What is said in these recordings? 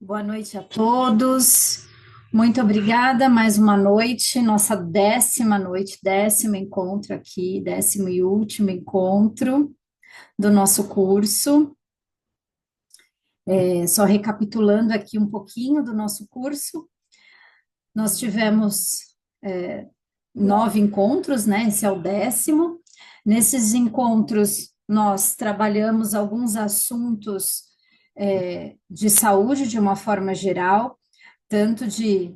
Boa noite a todos. Muito obrigada. Mais uma noite, nossa 10ª noite, 10º encontro aqui, 10º e último encontro do nosso curso. Só recapitulando aqui um pouquinho do nosso curso, nós tivemos 9 encontros, né? Esse é o 10º. Nesses encontros, nós trabalhamos alguns assuntos de saúde de uma forma geral, tanto de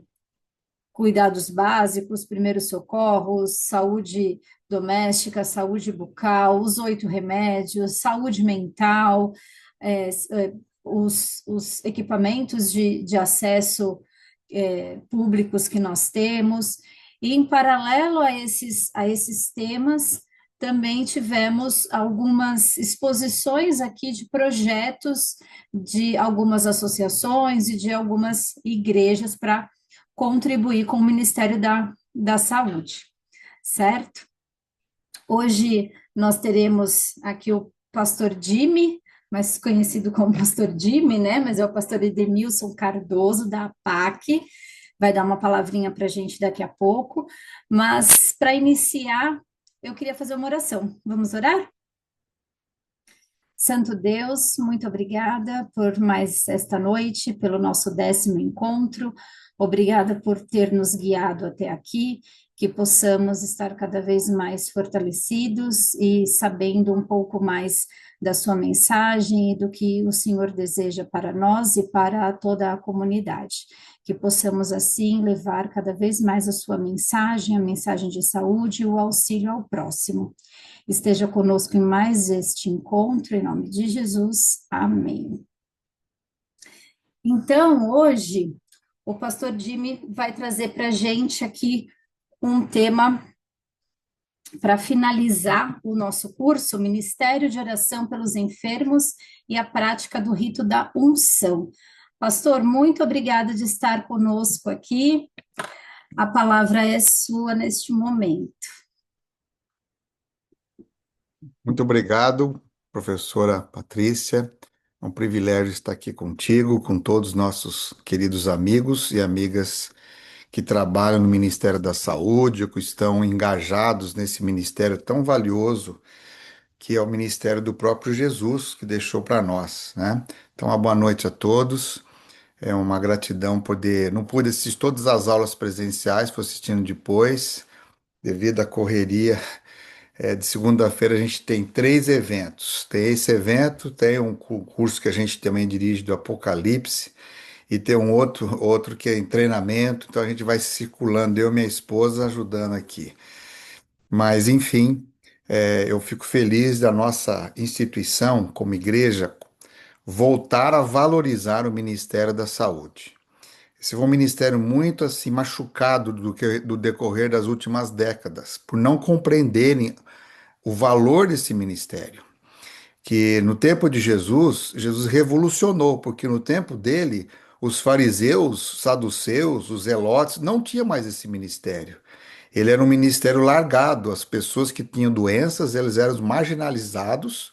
cuidados básicos, primeiros socorros, saúde doméstica, saúde bucal, os 8 remédios, saúde mental, os equipamentos de acesso públicos que nós temos. E, em paralelo a esses temas, também tivemos algumas exposições aqui de projetos de algumas associações e de algumas igrejas para contribuir com o Ministério da Saúde, certo? Hoje nós teremos aqui o pastor Jimmy, mais conhecido como pastor Jimmy, né? Mas é o pastor Edemilson Cardoso, da APAC, vai dar uma palavrinha para a gente daqui a pouco. Mas, para iniciar, eu queria fazer uma oração. Vamos orar? Santo Deus, muito obrigada por mais esta noite, pelo nosso 10º encontro. Obrigada por ter nos guiado até aqui, que possamos estar cada vez mais fortalecidos e sabendo um pouco mais da sua mensagem e do que o Senhor deseja para nós e para toda a comunidade. Que possamos, assim, levar cada vez mais a mensagem de saúde e o auxílio ao próximo. Esteja conosco em mais este encontro, em nome de Jesus. Amém. Então, hoje, o pastor Jimmy vai trazer para a gente aqui um tema para finalizar o nosso curso, Ministério de Oração pelos Enfermos e a Prática do Rito da Unção. Pastor, muito obrigada de estar conosco aqui. A palavra é sua neste momento. Muito obrigado, professora Patrícia. É um privilégio estar aqui contigo, com todos os nossos queridos amigos e amigas que trabalham no Ministério da Saúde, ou que estão engajados nesse ministério tão valioso, que é o ministério do próprio Jesus, que deixou para nós, né? Então, uma boa noite a todos. É uma gratidão poder. Não pude assistir todas as aulas presenciais, estou assistindo depois, devido à correria. De segunda-feira a gente tem 3 eventos. Tem esse evento, tem um curso que a gente também dirige do Apocalipse, e tem um outro que é em treinamento. Então a gente vai circulando, eu e minha esposa ajudando aqui. Mas, enfim, eu fico feliz da nossa instituição, como igreja, voltar a valorizar o Ministério da Saúde. Esse foi um ministério muito assim machucado do decorrer das últimas décadas, por não compreenderem o valor desse ministério. Que no tempo de Jesus, Jesus revolucionou, porque no tempo dele, os fariseus, os saduceus, os zelotes não tinham mais esse ministério. Ele era um ministério largado, as pessoas que tinham doenças, eles eram marginalizados,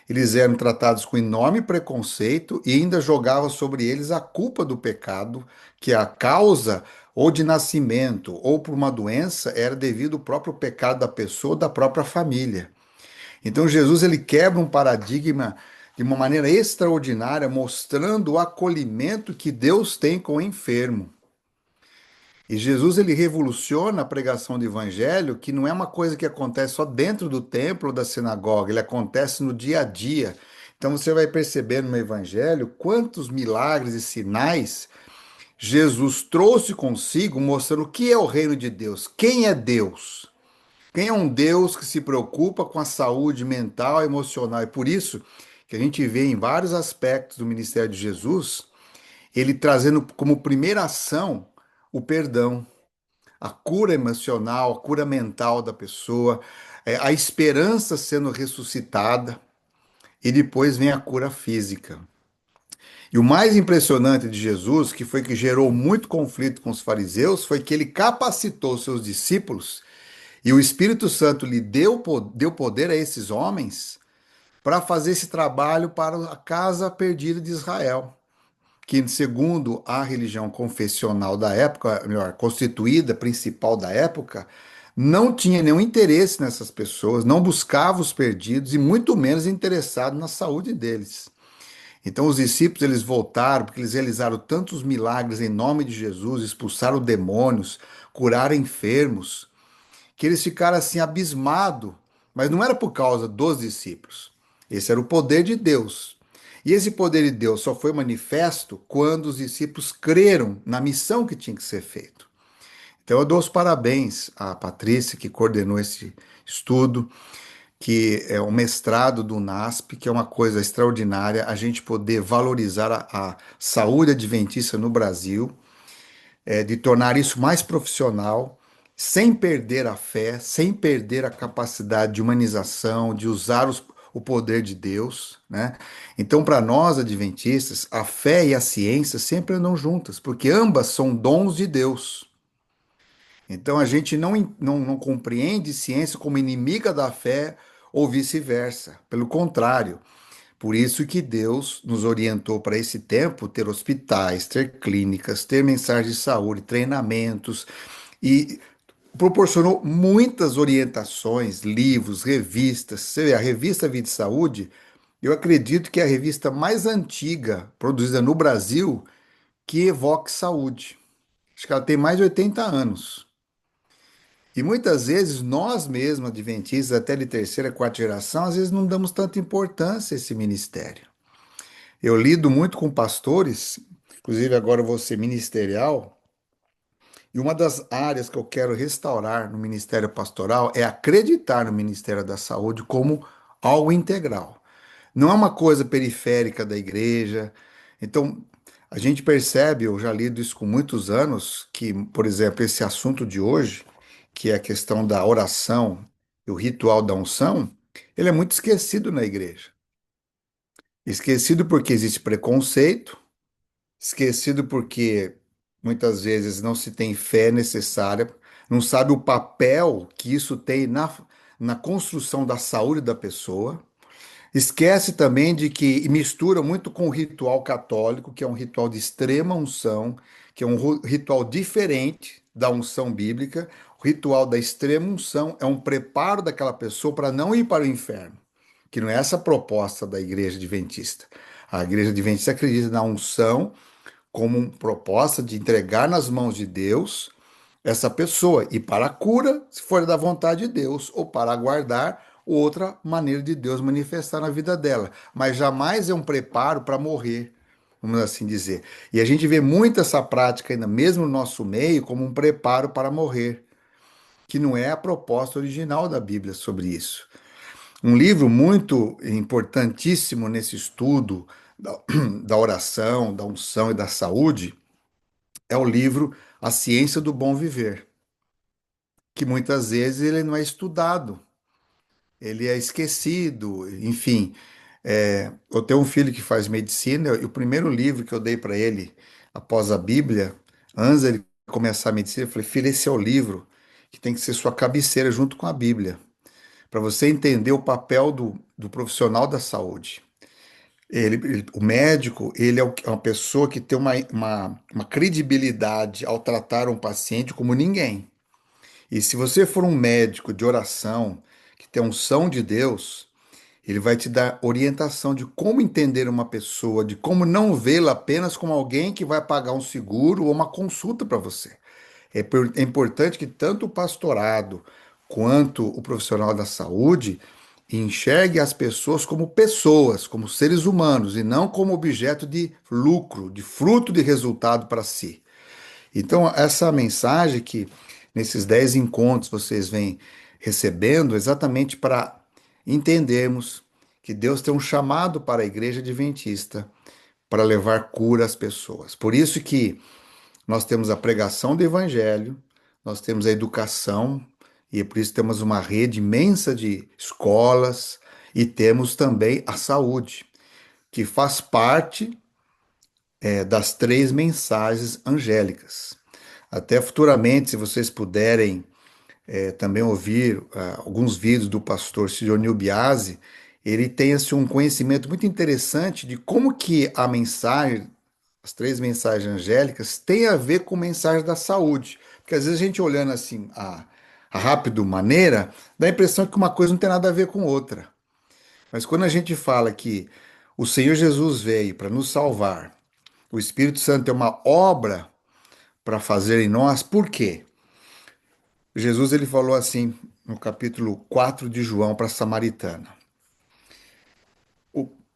eles eram tratados com enorme preconceito e ainda jogava sobre eles a culpa do pecado, que a causa ou de nascimento ou por uma doença era devido ao próprio pecado da pessoa ou da própria família. Então Jesus ele quebra um paradigma de uma maneira extraordinária, mostrando o acolhimento que Deus tem com o enfermo. E Jesus ele revoluciona a pregação do evangelho, que não é uma coisa que acontece só dentro do templo ou da sinagoga, ele acontece no dia a dia. Então você vai perceber no evangelho quantos milagres e sinais Jesus trouxe consigo, mostrando o que é o reino de Deus, quem é Deus. Quem é um Deus que se preocupa com a saúde mental e emocional? É por isso que a gente vê em vários aspectos do ministério de Jesus, ele trazendo como primeira ação o perdão, a cura emocional, a cura mental da pessoa, a esperança sendo ressuscitada, e depois vem a cura física. E o mais impressionante de Jesus, que foi que gerou muito conflito com os fariseus, foi que ele capacitou seus discípulos e o Espírito Santo lhe deu poder a esses homens para fazer esse trabalho para a casa perdida de Israel. que, segundo a religião confessional da época, melhor, constituída principal da época, não tinha nenhum interesse nessas pessoas, não buscava os perdidos e muito menos interessado na saúde deles. Então os discípulos eles voltaram porque eles realizaram tantos milagres em nome de Jesus, expulsaram demônios, curaram enfermos, que eles ficaram assim abismados, mas não era por causa dos discípulos. Esse era o poder de Deus. E esse poder de Deus só foi manifesto quando os discípulos creram na missão que tinha que ser feita. Então eu dou os parabéns à Patrícia que coordenou esse estudo, que é o mestrado do NASP, que é uma coisa extraordinária, a gente poder valorizar a saúde adventista no Brasil, de tornar isso mais profissional, sem perder a fé, sem perder a capacidade de humanização, de usar o poder de Deus, né? Então, para nós adventistas, a fé e a ciência sempre andam juntas, porque ambas são dons de Deus. Então, a gente não compreende ciência como inimiga da fé ou vice-versa. Pelo contrário, por isso que Deus nos orientou para esse tempo ter hospitais, ter clínicas, ter mensagens de saúde, treinamentos e proporcionou muitas orientações, livros, revistas. Você vê, a revista Vida e Saúde, eu acredito que é a revista mais antiga produzida no Brasil que evoque saúde. Acho que ela tem mais de 80 anos. E muitas vezes nós mesmos, adventistas, até de terceira, quarta geração, às vezes não damos tanta importância a esse ministério. Eu lido muito com pastores, inclusive agora eu vou ser ministerial, e uma das áreas que eu quero restaurar no ministério pastoral é acreditar no Ministério da Saúde como algo integral. Não é uma coisa periférica da igreja. Então, a gente percebe, eu já lido isso com muitos anos, que, por exemplo, esse assunto de hoje, que é a questão da oração e o ritual da unção, ele é muito esquecido na igreja. Esquecido porque existe preconceito, esquecido porque muitas vezes não se tem fé necessária, não sabe o papel que isso tem na construção da saúde da pessoa. Esquece também de que mistura muito com o ritual católico, que é um ritual de extrema unção, que é um ritual diferente da unção bíblica. O ritual da extrema unção é um preparo daquela pessoa para não ir para o inferno, que não é essa a proposta da igreja adventista. A igreja adventista acredita na unção como uma proposta de entregar nas mãos de Deus essa pessoa e para a cura, se for da vontade de Deus, ou para aguardar outra maneira de Deus manifestar na vida dela. Mas jamais é um preparo para morrer, vamos assim dizer. E a gente vê muito essa prática ainda, mesmo no nosso meio, como um preparo para morrer, que não é a proposta original da Bíblia sobre isso. Um livro muito importantíssimo nesse estudo da oração, da unção e da saúde é o livro A Ciência do Bom Viver, que muitas vezes ele não é estudado, ele é esquecido, enfim. Eu tenho um filho que faz medicina e o primeiro livro que eu dei para ele após a Bíblia, antes ele começar a medicina, eu falei, filho, esse é o livro que tem que ser sua cabeceira junto com a Bíblia, para você entender o papel do profissional da saúde. O médico, ele é uma pessoa que tem uma credibilidade ao tratar um paciente como ninguém. E se você for um médico de oração, que tem unção de Deus, ele vai te dar orientação de como entender uma pessoa, de como não vê-la apenas como alguém que vai pagar um seguro ou uma consulta para você. É importante que tanto o pastorado quanto o profissional da saúde enxergue as pessoas, como seres humanos, e não como objeto de lucro, de fruto de resultado para si. Então, essa mensagem que nesses 10 encontros vocês vêm recebendo, exatamente para entendermos que Deus tem um chamado para a igreja adventista para levar cura às pessoas. Por isso que nós temos a pregação do evangelho, nós temos a educação, e por isso temos uma rede imensa de escolas, e temos também a saúde, que faz parte das três mensagens angélicas. Até futuramente, se vocês puderem também ouvir alguns vídeos do pastor Sidonil Biasi, ele tem assim, um conhecimento muito interessante de como que a mensagem as três mensagens angélicas, têm a ver com mensagem da saúde. Porque às vezes a gente olhando assim a rápido maneira, dá a impressão que uma coisa não tem nada a ver com outra. Mas quando a gente fala que o Senhor Jesus veio para nos salvar, o Espírito Santo é uma obra para fazer em nós, por quê? Jesus ele falou assim no capítulo 4 de João para a Samaritana: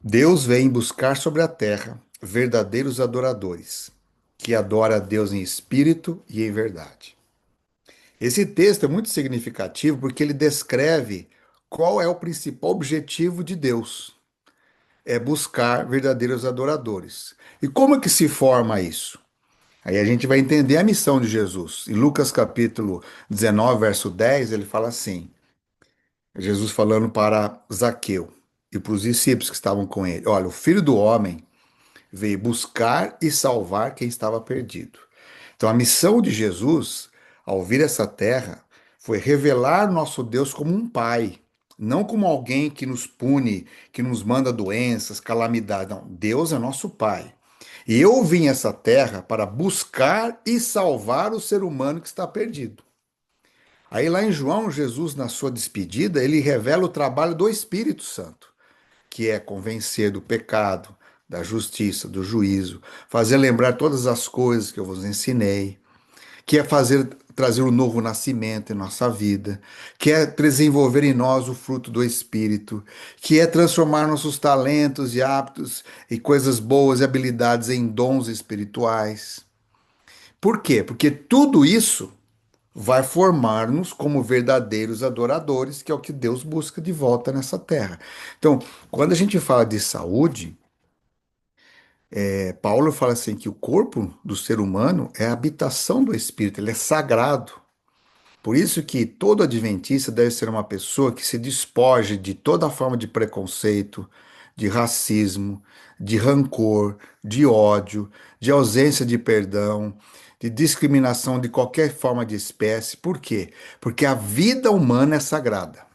Deus vem buscar sobre a terra verdadeiros adoradores, que adora a Deus em espírito e em verdade. Esse texto é muito significativo porque ele descreve qual é o principal objetivo de Deus: é buscar verdadeiros adoradores. E como é que se forma isso? Aí a gente vai entender a missão de Jesus. Em Lucas capítulo 19, verso 10, ele fala assim: Jesus falando para Zaqueu e para os discípulos que estavam com ele: Olha, o filho do homem veio buscar e salvar quem estava perdido. Então, a missão de Jesus, ao vir a essa terra, foi revelar nosso Deus como um pai, não como alguém que nos pune, que nos manda doenças, calamidades. Não, Deus é nosso pai. E eu vim a essa terra para buscar e salvar o ser humano que está perdido. Aí lá em João, Jesus, na sua despedida, ele revela o trabalho do Espírito Santo, que é convencer do pecado, da justiça, do juízo, fazer lembrar todas as coisas que eu vos ensinei, que é fazer trazer o novo nascimento em nossa vida, que é desenvolver em nós o fruto do Espírito, que é transformar nossos talentos e hábitos e coisas boas e habilidades em dons espirituais. Por quê? Porque tudo isso vai formar-nos como verdadeiros adoradores, que é o que Deus busca de volta nessa terra. Então, quando a gente fala de saúde, Paulo fala assim que o corpo do ser humano é a habitação do Espírito, ele é sagrado. Por isso que todo adventista deve ser uma pessoa que se despoje de toda forma de preconceito, de racismo, de rancor, de ódio, de ausência de perdão, de discriminação de qualquer forma de espécie. Por quê? Porque a vida humana é sagrada.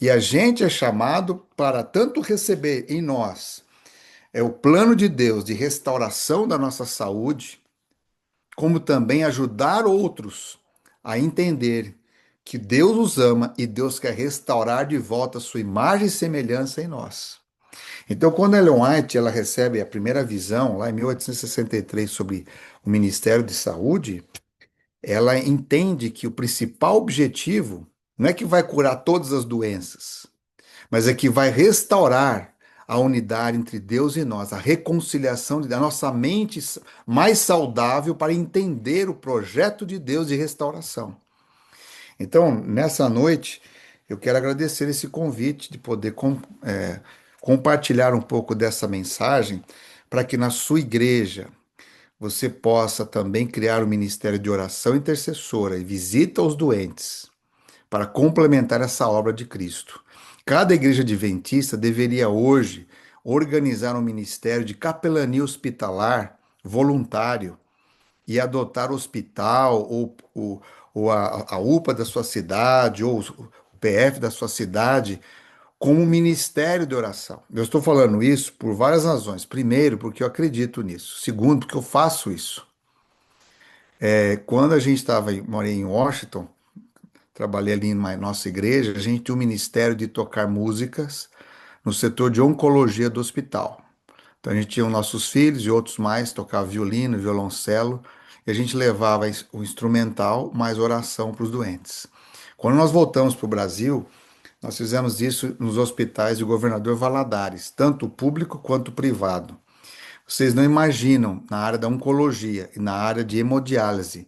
E a gente é chamado para tanto receber em nós o plano de Deus de restauração da nossa saúde, como também ajudar outros a entender que Deus os ama e Deus quer restaurar de volta a sua imagem e semelhança em nós. Então, quando Ellen White ela recebe a primeira visão, lá em 1863, sobre o Ministério de Saúde, ela entende que o principal objetivo não é que vai curar todas as doenças, mas é que vai restaurar a unidade entre Deus e nós, a reconciliação da nossa mente mais saudável para entender o projeto de Deus de restauração. Então, nessa noite, eu quero agradecer esse convite de poder compartilhar um pouco dessa mensagem para que na sua igreja você possa também criar um ministério de oração intercessora e visita aos doentes para complementar essa obra de Cristo. Cada igreja adventista deveria hoje organizar um ministério de capelania hospitalar voluntário e adotar o hospital ou a UPA da sua cidade ou o PF da sua cidade como um ministério de oração. Eu estou falando isso por várias razões. Primeiro, porque eu acredito nisso. Segundo, porque eu faço isso. Quando a gente morei em Washington, trabalhei ali na nossa igreja, a gente tinha um ministério de tocar músicas no setor de oncologia do hospital. Então a gente tinha os nossos filhos e outros mais, tocava violino, violoncelo, e a gente levava o instrumental mais oração para os doentes. Quando nós voltamos para o Brasil, nós fizemos isso nos hospitais do governador Valadares, tanto público quanto privado. Vocês não imaginam, na área da oncologia e na área de hemodiálise,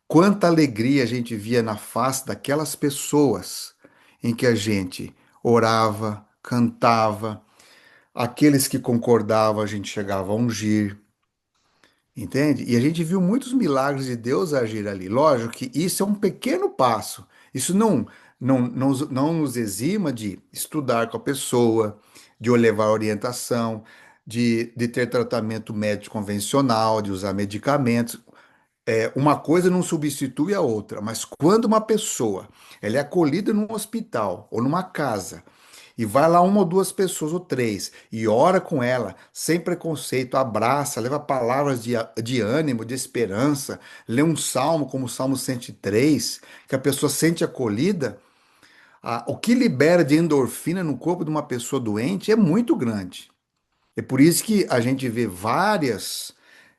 quanta alegria a gente via na face daquelas pessoas em que a gente orava, cantava, aqueles que concordavam a gente chegava a ungir, entende? E a gente viu muitos milagres de Deus agir ali. Lógico que isso é um pequeno passo. Isso não nos exima de estudar com a pessoa, de levar orientação, de ter tratamento médico convencional, de usar medicamentos. Uma coisa não substitui a outra, mas quando uma pessoa ela é acolhida num hospital ou numa casa E vai lá uma ou duas pessoas ou três e ora com ela, sem preconceito, abraça, leva palavras de ânimo, de esperança, lê um salmo como o Salmo 103, que a pessoa sente acolhida. O que libera de endorfina no corpo de uma pessoa doente é muito grande. É por isso que a gente vê várias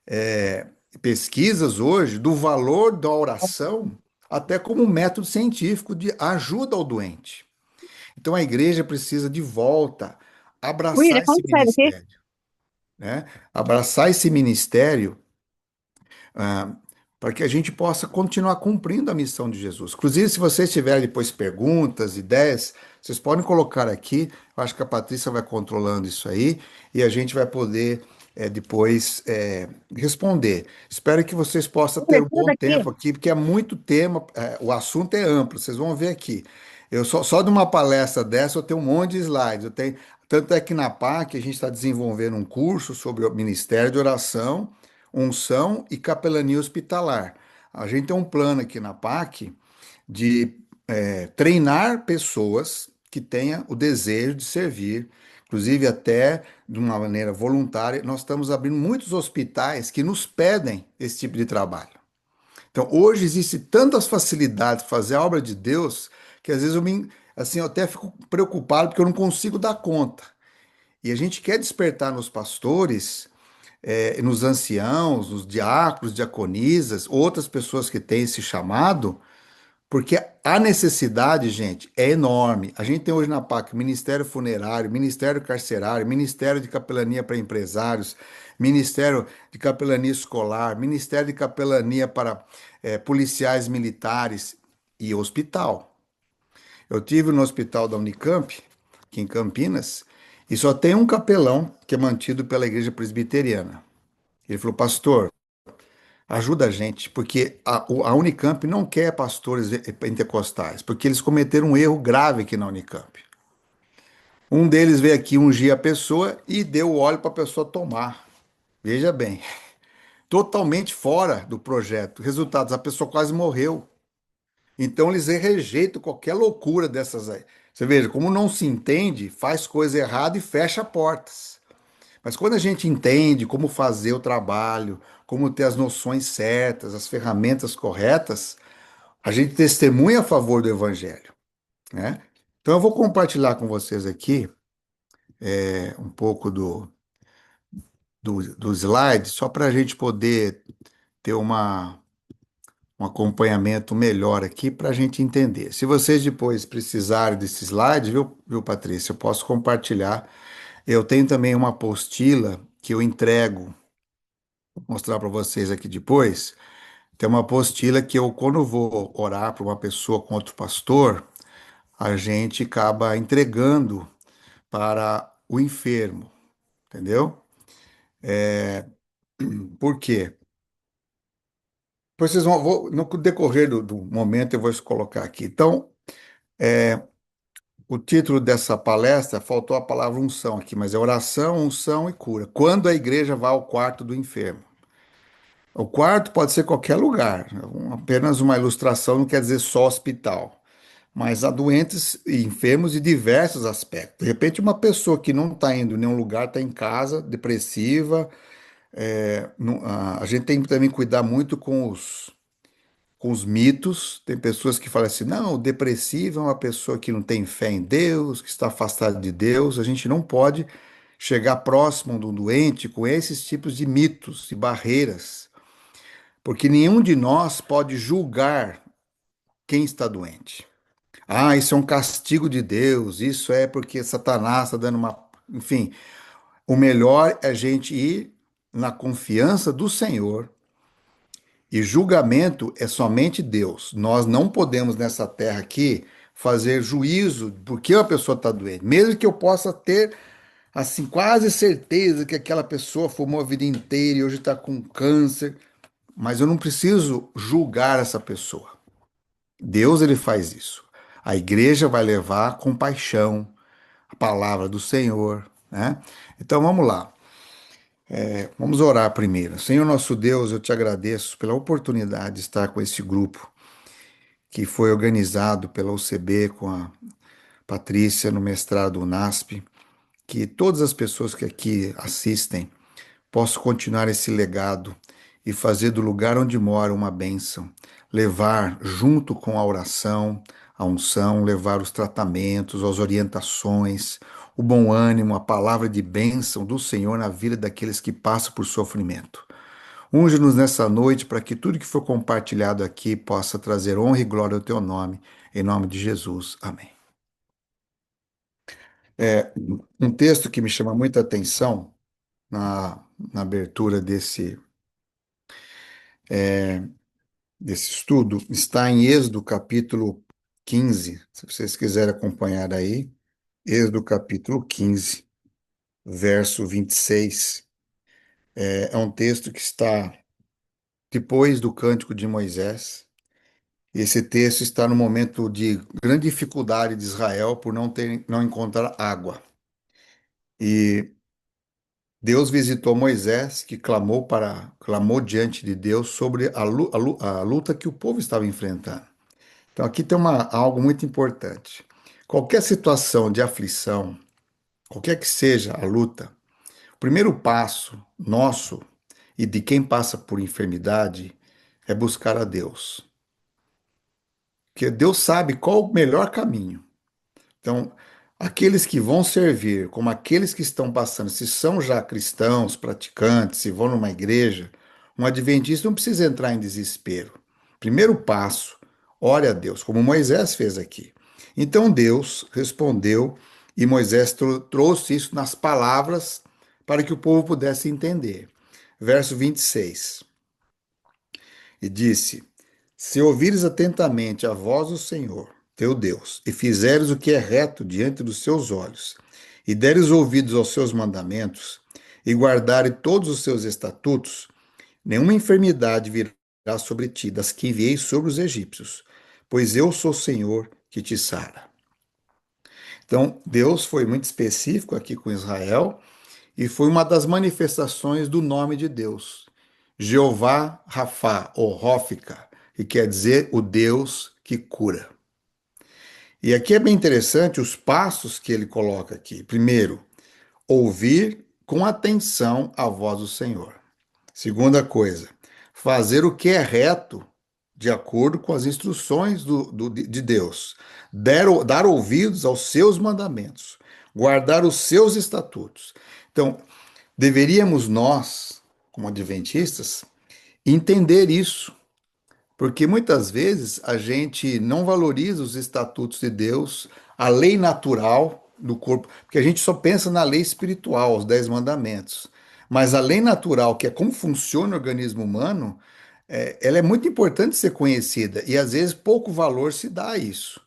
é, pesquisas hoje do valor da oração até como um método científico de ajuda ao doente. Então a igreja precisa de volta abraçar William, esse quando sai daqui? ministério, né? Abraçar esse ministério, ah, para que a gente possa continuar cumprindo a missão de Jesus. Inclusive, se vocês tiverem depois perguntas, ideias, vocês podem colocar aqui. Eu acho que a Patrícia vai controlando isso aí e a gente vai poder depois responder. Espero que vocês possam ter William, um tira bom daqui. tempo aqui, porque é muito tema, o assunto é amplo, vocês vão ver aqui. Eu só de uma palestra dessa eu tenho um monte de slides. Eu tenho, tanto é que na PAC a gente está desenvolvendo um curso sobre o Ministério de Oração, unção e capelania hospitalar. A gente tem um plano aqui na PAC de treinar pessoas que tenham o desejo de servir, inclusive até de uma maneira voluntária. Nós estamos abrindo muitos hospitais que nos pedem esse tipo de trabalho. Então, hoje existe tantas facilidades para fazer a obra de Deus que às vezes assim, eu até fico preocupado porque eu não consigo dar conta. E a gente quer despertar nos pastores nos anciãos, nos diáconos, diaconisas, outras pessoas que têm esse chamado, porque a necessidade, gente, é enorme. A gente tem hoje na PAC Ministério Funerário, Ministério Carcerário, Ministério de Capelania para Empresários, Ministério de Capelania Escolar, Ministério de Capelania para policiais militares e hospital. Eu tive no hospital da Unicamp, aqui em Campinas, e só tem um capelão que é mantido pela Igreja Presbiteriana. Ele falou, pastor, ajuda a gente, porque a Unicamp não quer pastores pentecostais, porque eles cometeram um erro grave aqui na Unicamp. Um deles veio aqui ungir a pessoa e deu o óleo para a pessoa tomar. Veja bem, totalmente fora do projeto. Resultados, a pessoa quase morreu. Então eles rejeitam qualquer loucura dessas aí. Você veja, como não se entende, faz coisa errada e fecha portas. Mas quando a gente entende como fazer o trabalho, como ter as noções certas, as ferramentas corretas, a gente testemunha a favor do evangelho, né? Então eu vou compartilhar com vocês aqui um pouco do slide, só para a gente poder ter um acompanhamento melhor aqui para a gente entender. Se vocês depois precisarem desse slide, viu, Patrícia, eu posso compartilhar. Eu tenho também uma apostila que eu entrego, vou mostrar para vocês aqui depois. Tem uma apostila que eu, quando vou orar para uma pessoa com outro pastor, a gente acaba entregando para o enfermo, entendeu? Por quê? Pois vocês no decorrer do momento eu vou colocar aqui. Então, o título dessa palestra, faltou a palavra unção aqui, mas é oração, unção e cura. Quando a igreja vai ao quarto do enfermo. O quarto pode ser qualquer lugar, apenas uma ilustração não quer dizer só hospital. Mas há doentes e enfermos de diversos aspectos. De repente, uma pessoa que não está indo em nenhum lugar, está em casa, depressiva. A gente tem que também cuidar muito com os mitos. Tem pessoas que falam assim: não, o depressivo é uma pessoa que não tem fé em Deus, que está afastada de Deus. A gente não pode chegar próximo do doente com esses tipos de mitos e barreiras, porque nenhum de nós pode julgar quem está doente. Ah, isso é um castigo de Deus, isso é porque Satanás está dando uma. Enfim, o melhor é a gente ir na confiança do Senhor e julgamento é somente Deus. Nós não podemos nessa terra aqui fazer juízo porque a pessoa está doente, mesmo que eu possa ter assim quase certeza que aquela pessoa fumou a vida inteira e hoje está com câncer, mas eu não preciso julgar essa pessoa. Deus ele faz isso. A igreja vai levar compaixão, a palavra do Senhor, né? Então vamos lá. Vamos orar primeiro. Senhor nosso Deus, eu te agradeço pela oportunidade de estar com esse grupo que foi organizado pela UCB com a Patrícia, no mestrado UNASP, que todas as pessoas que aqui assistem possam continuar esse legado e fazer do lugar onde mora uma bênção, levar junto com a oração, a unção, levar os tratamentos, as orientações, o bom ânimo, a palavra de bênção do Senhor na vida daqueles que passam por sofrimento. Unge-nos nessa noite para que tudo que for compartilhado aqui possa trazer honra e glória ao teu nome, em nome de Jesus. Amém. Um texto que me chama muita atenção na abertura desse estudo está em Êxodo capítulo 15, se vocês quiserem acompanhar aí. Êxodo capítulo 15, verso 26. É um texto que está depois do Cântico de Moisés. Esse texto está no momento de grande dificuldade de Israel por não encontrar água. E Deus visitou Moisés, que clamou diante de Deus sobre a luta que o povo estava enfrentando. Então aqui tem algo muito importante. Qualquer situação de aflição, qualquer que seja a luta, o primeiro passo nosso e de quem passa por enfermidade é buscar a Deus. Porque Deus sabe qual o melhor caminho. Então, aqueles que vão servir, como aqueles que estão passando, se são já cristãos, praticantes, se vão numa igreja, um adventista não precisa entrar em desespero. Primeiro passo, ore a Deus, como Moisés fez aqui. Então Deus respondeu e Moisés trouxe isso nas palavras para que o povo pudesse entender. Verso 26. E disse: Se ouvires atentamente a voz do Senhor, teu Deus, e fizeres o que é reto diante dos seus olhos, e deres ouvidos aos seus mandamentos, e guardares todos os seus estatutos, nenhuma enfermidade virá sobre ti, das que enviei sobre os egípcios, pois eu sou o Senhor que te sara. Então, Deus foi muito específico aqui com Israel, e foi uma das manifestações do nome de Deus. Jeová Rafá, ou Rófica, que quer dizer o Deus que cura. E aqui é bem interessante os passos que ele coloca aqui. Primeiro, ouvir com atenção a voz do Senhor. Segunda coisa, fazer o que é reto de acordo com as instruções de Deus. Dar ouvidos aos seus mandamentos. Guardar os seus estatutos. Então, deveríamos nós, como adventistas, entender isso, porque muitas vezes a gente não valoriza os estatutos de Deus, a lei natural do corpo, porque a gente só pensa na lei espiritual, os 10 mandamentos. Mas a lei natural, que é como funciona o organismo humano, ela é muito importante ser conhecida e às vezes pouco valor se dá a isso.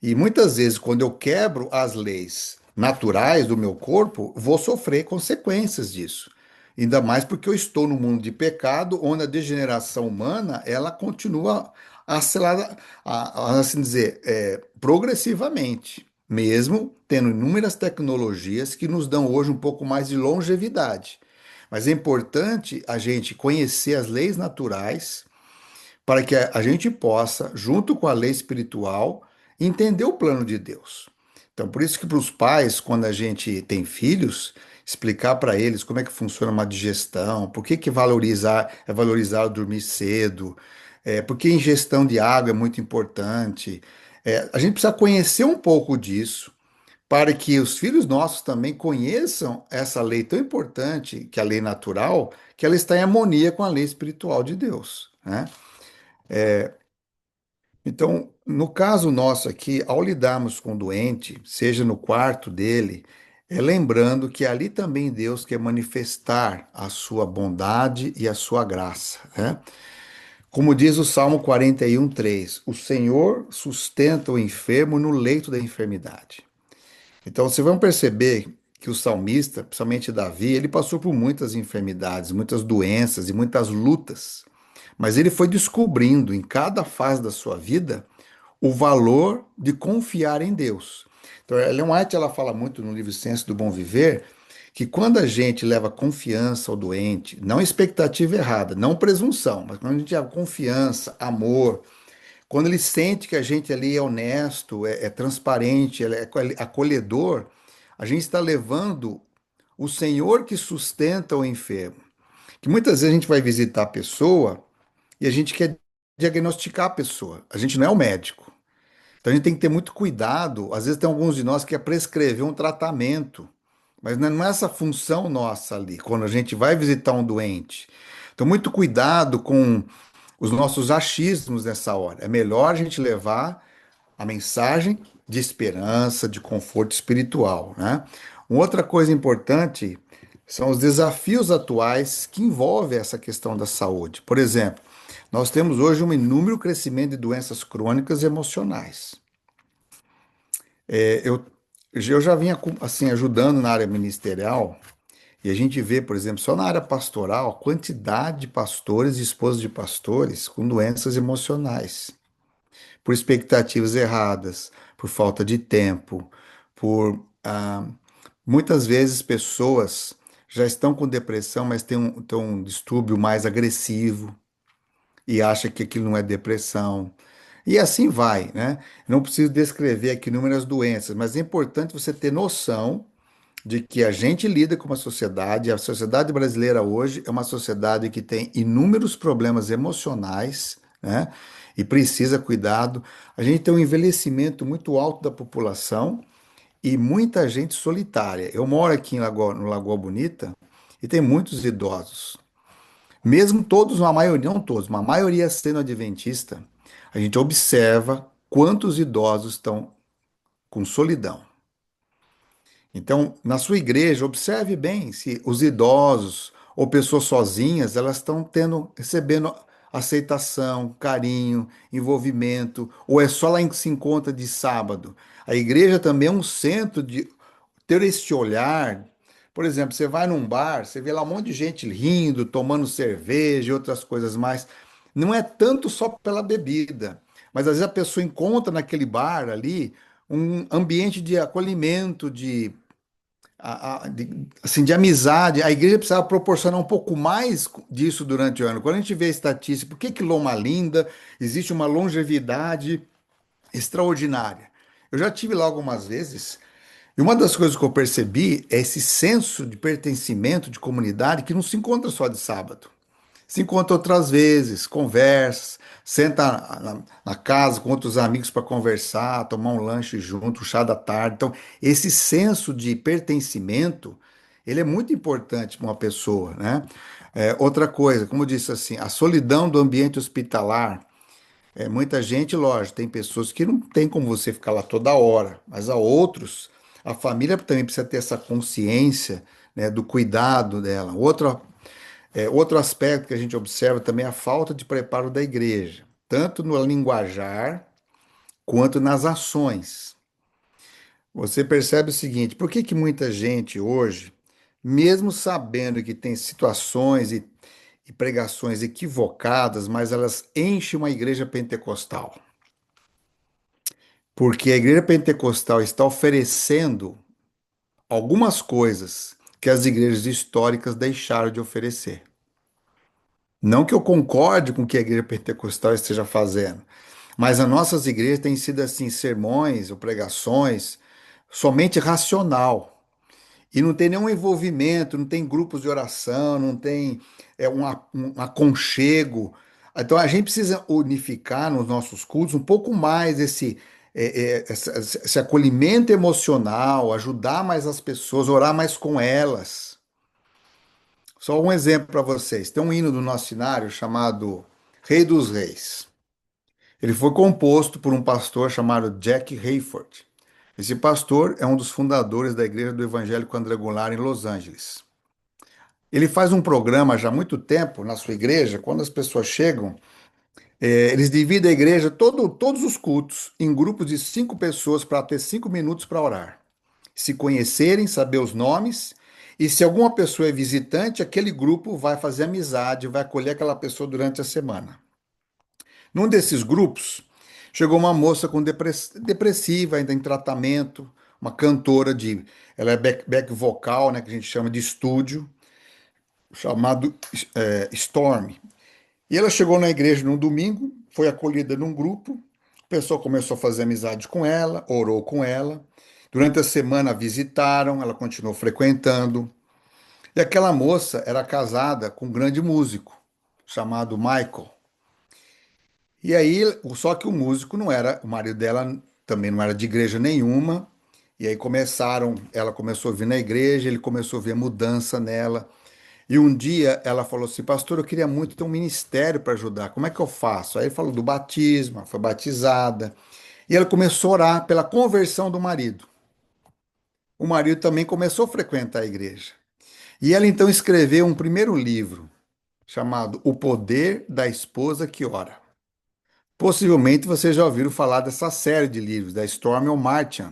E muitas vezes, quando eu quebro as leis naturais do meu corpo, vou sofrer consequências disso. Ainda mais porque eu estou no mundo de pecado, onde a degeneração humana ela continua acelerada, assim dizer, progressivamente, mesmo tendo inúmeras tecnologias que nos dão hoje um pouco mais de longevidade. Mas é importante a gente conhecer as leis naturais para que a gente possa, junto com a lei espiritual, entender o plano de Deus. Então, por isso que para os pais, quando a gente tem filhos, explicar para eles como é que funciona uma digestão, por que que valorizar o dormir cedo, por que a ingestão de água é muito importante. A gente precisa conhecer um pouco disso para que os filhos nossos também conheçam essa lei tão importante, que é a lei natural, que ela está em harmonia com a lei espiritual de Deus, né? Então, no caso nosso aqui, ao lidarmos com o doente, seja no quarto dele, lembrando que ali também Deus quer manifestar a sua bondade e a sua graça, né? Como diz o Salmo 41:3, o Senhor sustenta o enfermo no leito da enfermidade. Então, vocês vão perceber que o salmista, principalmente Davi, ele passou por muitas enfermidades, muitas doenças e muitas lutas. Mas ele foi descobrindo em cada fase da sua vida o valor de confiar em Deus. Então, a Ellen White ela fala muito no livro Ciência do Bom Viver que quando a gente leva confiança ao doente, não expectativa errada, não presunção, mas quando a gente leva confiança, amor, quando ele sente que a gente ali é honesto, é transparente, é acolhedor, a gente está levando o Senhor que sustenta o enfermo. Que muitas vezes a gente vai visitar a pessoa e a gente quer diagnosticar a pessoa. A gente não é o médico. Então a gente tem que ter muito cuidado. Às vezes tem alguns de nós que quer prescrever um tratamento, mas não é essa função nossa ali, quando a gente vai visitar um doente. Então, muito cuidado com os nossos achismos nessa hora. É melhor a gente levar a mensagem de esperança, de conforto espiritual, né? Uma outra coisa importante são os desafios atuais que envolvem essa questão da saúde. Por exemplo, nós temos hoje um inúmero crescimento de doenças crônicas e emocionais. Eu já vinha assim ajudando na área ministerial e a gente vê, por exemplo, só na área pastoral, a quantidade de pastores e esposas de pastores com doenças emocionais, por expectativas erradas, por falta de tempo, por muitas vezes pessoas já estão com depressão, mas têm um distúrbio mais agressivo e acha que aquilo não é depressão. E assim vai, né? Não preciso descrever aqui inúmeras doenças, mas é importante você ter noção de que a gente lida com uma sociedade, a sociedade brasileira hoje é uma sociedade que tem inúmeros problemas emocionais, né? E precisa cuidado. A gente tem um envelhecimento muito alto da população e muita gente solitária. Eu moro aqui no Lagoa Bonita e tem muitos idosos. Mesmo todos, uma maioria, não todos, uma maioria sendo adventista, a gente observa quantos idosos estão com solidão. Então, na sua igreja, observe bem se os idosos ou pessoas sozinhas, elas estão recebendo aceitação, carinho, envolvimento, ou é só lá em que se encontra de sábado. A igreja também é um centro de ter esse olhar. Por exemplo, você vai num bar, você vê lá um monte de gente rindo, tomando cerveja e outras coisas mais. Não é tanto só pela bebida, mas às vezes a pessoa encontra naquele bar ali um ambiente de acolhimento, assim, de amizade. A igreja precisava proporcionar um pouco mais disso durante o ano. Quando a gente vê a estatística, por que que Loma Linda existe uma longevidade extraordinária? Eu já tive lá algumas vezes, e uma das coisas que eu percebi é esse senso de pertencimento, de comunidade, que não se encontra só de sábado. Se encontra outras vezes, conversa, senta na casa com outros amigos para conversar, tomar um lanche junto, um chá da tarde. Então, esse senso de pertencimento, ele é muito importante para uma pessoa, né? Outra coisa, como eu disse assim, a solidão do ambiente hospitalar. Muita gente, lógico, tem pessoas que não tem como você ficar lá toda hora, mas há outros, a família também precisa ter essa consciência, né, do cuidado dela. Outro aspecto que a gente observa também é a falta de preparo da igreja, tanto no linguajar quanto nas ações. Você percebe o seguinte: por que que muita gente hoje, mesmo sabendo que tem situações e pregações equivocadas, mas elas enchem uma igreja pentecostal? Porque a igreja pentecostal está oferecendo algumas coisas que as igrejas históricas deixaram de oferecer. Não que eu concorde com o que a igreja pentecostal esteja fazendo, mas as nossas igrejas têm sido assim, sermões ou pregações somente racional. E não tem nenhum envolvimento, não tem grupos de oração, não tem um aconchego. Então a gente precisa unificar nos nossos cultos um pouco mais esse acolhimento emocional, ajudar mais as pessoas, orar mais com elas. Só um exemplo para vocês. Tem um hino do nosso cenário chamado Rei dos Reis. Ele foi composto por um pastor chamado Jack Hayford. Esse pastor é um dos fundadores da Igreja do Evangelho Quadrangular em Los Angeles. Ele faz um programa já há muito tempo na sua igreja, quando as pessoas chegam, eles dividem a igreja, todos os cultos, em grupos de 5 pessoas para ter 5 minutos para orar. Se conhecerem, saber os nomes, e se alguma pessoa é visitante, aquele grupo vai fazer amizade, vai acolher aquela pessoa durante a semana. Num desses grupos, chegou uma moça com depressiva, ainda em tratamento, uma cantora ela é back vocal, né, que a gente chama de estúdio, chamado Storm. E ela chegou na igreja num domingo, foi acolhida num grupo, o pessoal começou a fazer amizade com ela, orou com ela. Durante a semana a visitaram, ela continuou frequentando. E aquela moça era casada com um grande músico chamado Michael. E aí, só que o músico não era, o marido dela também não era de igreja nenhuma. E aí ela começou a vir na igreja, ele começou a ver mudança nela. E um dia ela falou assim: Pastor, eu queria muito ter um ministério para ajudar, como é que eu faço? Aí ele falou do batismo, ela foi batizada. E ela começou a orar pela conversão do marido. O marido também começou a frequentar a igreja. E ela então escreveu um primeiro livro chamado O Poder da Esposa que Ora. Possivelmente vocês já ouviram falar dessa série de livros, da Stormy Martin.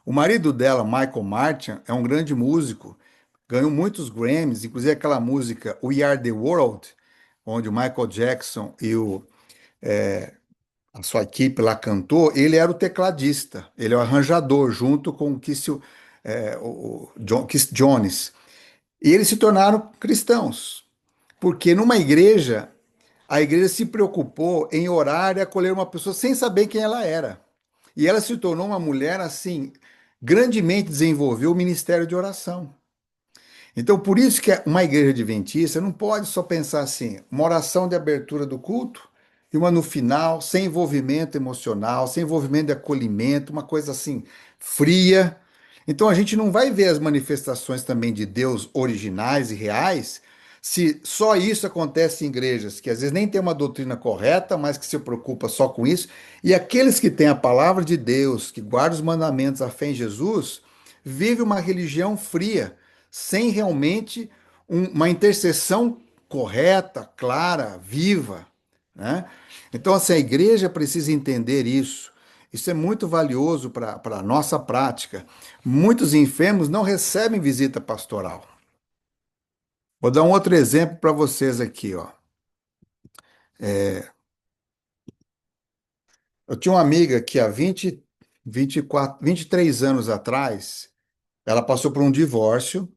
O marido dela, Michael Martin, é um grande músico, ganhou muitos Grammys, inclusive aquela música We Are the World, onde o Michael Jackson e a sua equipe lá cantou. Ele era o tecladista, ele é o arranjador, junto com o Keith Jones. E eles se tornaram cristãos, porque numa igreja, a igreja se preocupou em orar e acolher uma pessoa sem saber quem ela era. E ela se tornou uma mulher assim, grandemente desenvolveu o ministério de oração. Então, por isso que uma igreja adventista não pode só pensar assim, uma oração de abertura do culto e uma no final, sem envolvimento emocional, sem envolvimento de acolhimento, uma coisa assim fria. Então, a gente não vai ver as manifestações também de Deus originais e reais se só isso acontece em igrejas que às vezes nem tem uma doutrina correta, mas que se preocupa só com isso. E aqueles que têm a palavra de Deus, que guardam os mandamentos, a fé em Jesus, vivem uma religião fria sem realmente uma intercessão correta, clara, viva, né? Então, assim, a igreja precisa entender isso. Isso é muito valioso para a nossa prática. Muitos enfermos não recebem visita pastoral. Vou dar um outro exemplo para vocês aqui, ó. Eu tinha uma amiga que há 24, 23 anos atrás, ela passou por um divórcio,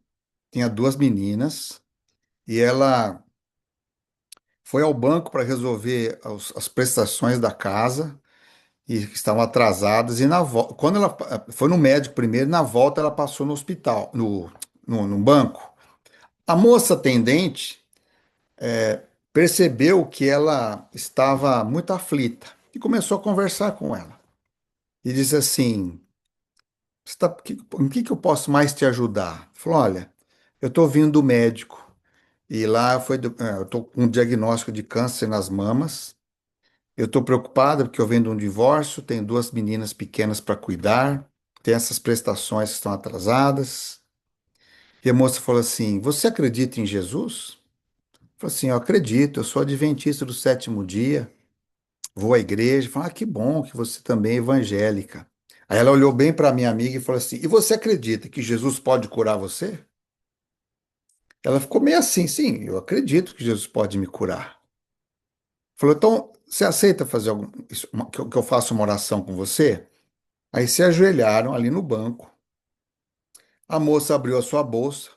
tinha duas meninas, e ela foi ao banco para resolver as prestações da casa e que estavam atrasadas. E quando ela foi no médico primeiro, na volta ela passou no hospital, no banco. A moça atendente percebeu que ela estava muito aflita e começou a conversar com ela. E disse assim: em que eu posso mais te ajudar? Falou: olha, eu estou vindo do médico e lá eu estou com um diagnóstico de câncer nas mamas. Eu estou preocupada porque eu venho de um divórcio, tenho duas meninas pequenas para cuidar, tem essas prestações que estão atrasadas. E a moça falou assim: Você acredita em Jesus? Eu falei assim: Eu acredito, eu sou adventista do sétimo dia, vou à igreja. Falei: Ah, que bom que você também é evangélica. Aí ela olhou bem para minha amiga e falou assim: E você acredita que Jesus pode curar você? Ela ficou meio assim: Sim, eu acredito que Jesus pode me curar. Falou: Então, você aceita fazer que eu faça uma oração com você? Aí se ajoelharam ali no banco. A moça abriu a sua bolsa,